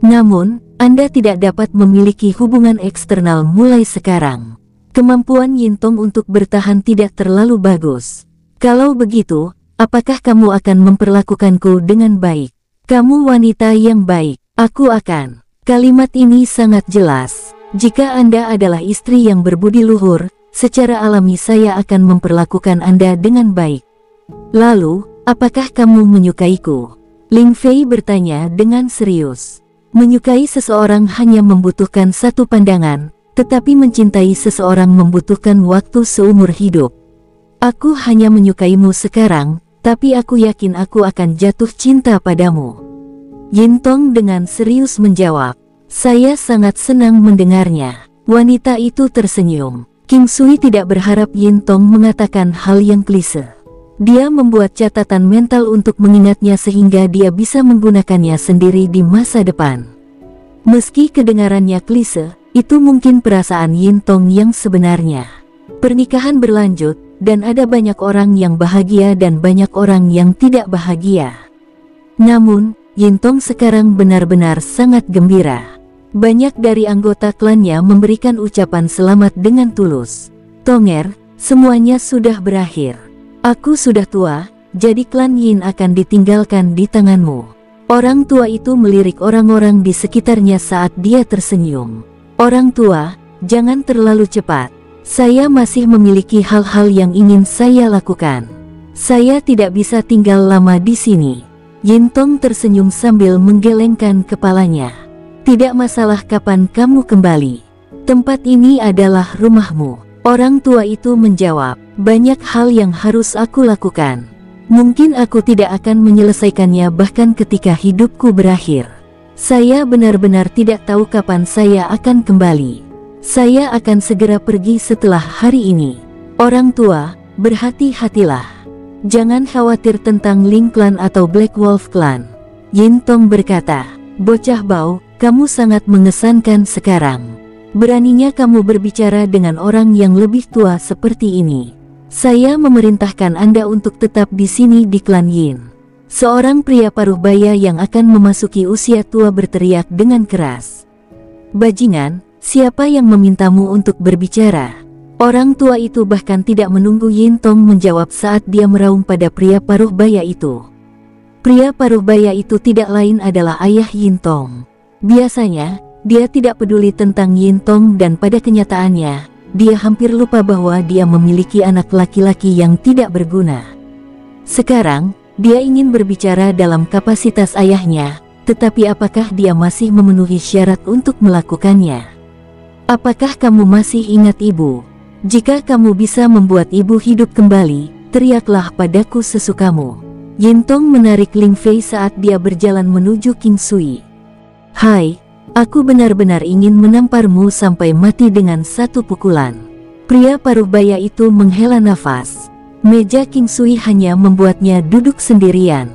Namun, Anda tidak dapat memiliki hubungan eksternal mulai sekarang. Kemampuan Yin Tong untuk bertahan tidak terlalu bagus. Kalau begitu, apakah kamu akan memperlakukanku dengan baik? Kamu wanita yang baik, aku akan. Kalimat ini sangat jelas. Jika Anda adalah istri yang berbudi luhur, secara alami saya akan memperlakukan Anda dengan baik. Lalu, apakah kamu menyukaiku? Ling Fei bertanya dengan serius. Menyukai seseorang hanya membutuhkan satu pandangan, tetapi mencintai seseorang membutuhkan waktu seumur hidup. Aku hanya menyukaimu sekarang, tapi aku yakin aku akan jatuh cinta padamu. Yin Tong dengan serius menjawab. Saya sangat senang mendengarnya. Wanita itu tersenyum. King Sui tidak berharap Yin Tong mengatakan hal yang klise. Dia membuat catatan mental untuk mengingatnya sehingga dia bisa menggunakannya sendiri di masa depan. Meski kedengarannya klise, itu mungkin perasaan Yin Tong yang sebenarnya. Pernikahan berlanjut, dan ada banyak orang yang bahagia dan banyak orang yang tidak bahagia. Namun, Yin Tong sekarang benar-benar sangat gembira. Banyak dari anggota klannya memberikan ucapan selamat dengan tulus. Tonger, semuanya sudah berakhir. Aku sudah tua, jadi klan Yin akan ditinggalkan di tanganmu. Orang tua itu melirik orang-orang di sekitarnya saat dia tersenyum. Orang tua, jangan terlalu cepat. Saya masih memiliki hal-hal yang ingin saya lakukan. Saya tidak bisa tinggal lama di sini. Yin Tong tersenyum sambil menggelengkan kepalanya. Tidak masalah kapan kamu kembali. Tempat ini adalah rumahmu. Orang tua itu menjawab, banyak hal yang harus aku lakukan. Mungkin aku tidak akan menyelesaikannya bahkan ketika hidupku berakhir. Saya benar-benar tidak tahu kapan saya akan kembali. Saya akan segera pergi setelah hari ini. Orang tua, berhati-hatilah. Jangan khawatir tentang Ling Clan atau Black Wolf Clan. Yin Tong berkata, bocah bau, kamu sangat mengesankan sekarang. Beraninya kamu berbicara dengan orang yang lebih tua seperti ini. Saya memerintahkan Anda untuk tetap di sini di klan Yin. Seorang pria paruh baya yang akan memasuki usia tua berteriak dengan keras. Bajingan, siapa yang memintamu untuk berbicara? Orang tua itu bahkan tidak menunggu Yin Tong menjawab saat dia meraung pada pria paruh baya itu. Pria paruh baya itu tidak lain adalah ayah Yin Tong. Biasanya, dia tidak peduli tentang Yin Tong dan pada kenyataannya, dia hampir lupa bahwa dia memiliki anak laki-laki yang tidak berguna. Sekarang, dia ingin berbicara dalam kapasitas ayahnya, tetapi apakah dia masih memenuhi syarat untuk melakukannya? Apakah kamu masih ingat ibu? Jika kamu bisa membuat ibu hidup kembali, teriaklah padaku sesukamu. Yintong menarik Ling Fei saat dia berjalan menuju King Sui. Hai, aku benar-benar ingin menamparmu sampai mati dengan satu pukulan. Pria paruh baya itu menghela nafas. Meja King Sui hanya membuatnya duduk sendirian.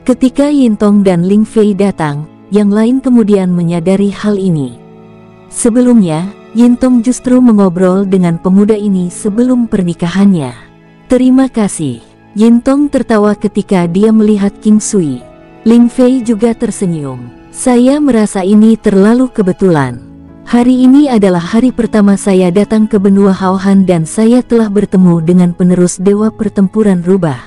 Ketika Yintong dan Ling Fei datang, yang lain kemudian menyadari hal ini. Sebelumnya, Yintong justru mengobrol dengan pemuda ini sebelum pernikahannya. Terima kasih. Yintong tertawa ketika dia melihat King Sui. Ling Fei juga tersenyum. Saya merasa ini terlalu kebetulan. Hari ini adalah hari pertama saya datang ke benua Haohan dan saya telah bertemu dengan penerus Dewa Pertempuran Rubah.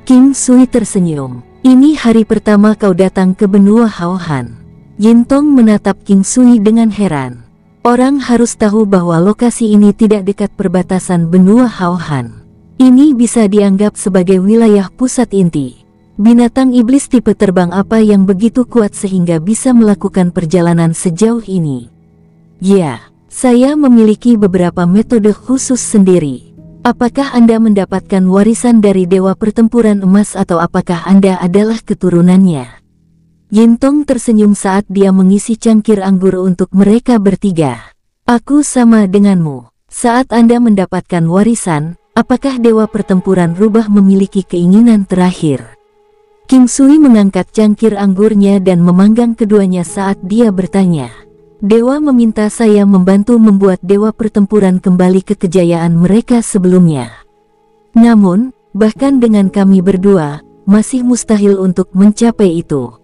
King Sui tersenyum. Ini hari pertama kau datang ke benua Haohan. Yintong menatap King Sui dengan heran. Orang harus tahu bahwa lokasi ini tidak dekat perbatasan benua Haohan. Ini bisa dianggap sebagai wilayah pusat inti. Binatang iblis tipe terbang apa yang begitu kuat sehingga bisa melakukan perjalanan sejauh ini? Ya, saya memiliki beberapa metode khusus sendiri. Apakah Anda mendapatkan warisan dari Dewa Pertempuran Emas atau apakah Anda adalah keturunannya? Yintong tersenyum saat dia mengisi cangkir anggur untuk mereka bertiga. Aku sama denganmu. Saat Anda mendapatkan warisan, apakah Dewa Pertempuran Rubah memiliki keinginan terakhir? King Sui mengangkat cangkir anggurnya dan memanggang keduanya saat dia bertanya. Dewa meminta saya membantu membuat Dewa Pertempuran kembali ke kejayaan mereka sebelumnya. Namun, bahkan dengan kami berdua, masih mustahil untuk mencapai itu.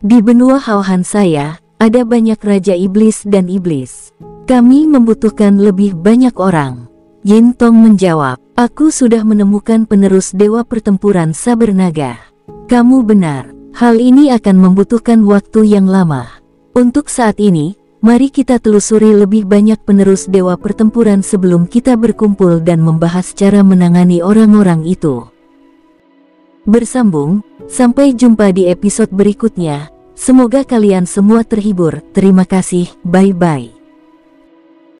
Di benua Haohan saya, ada banyak Raja Iblis dan Iblis. Kami membutuhkan lebih banyak orang. Yintong menjawab, aku sudah menemukan penerus Dewa Pertempuran Saber Naga. Kamu benar, hal ini akan membutuhkan waktu yang lama. Untuk saat ini, mari kita telusuri lebih banyak penerus Dewa Pertempuran sebelum kita berkumpul dan membahas cara menangani orang-orang itu. Bersambung, sampai jumpa di episode berikutnya. Semoga kalian semua terhibur. Terima kasih, bye-bye.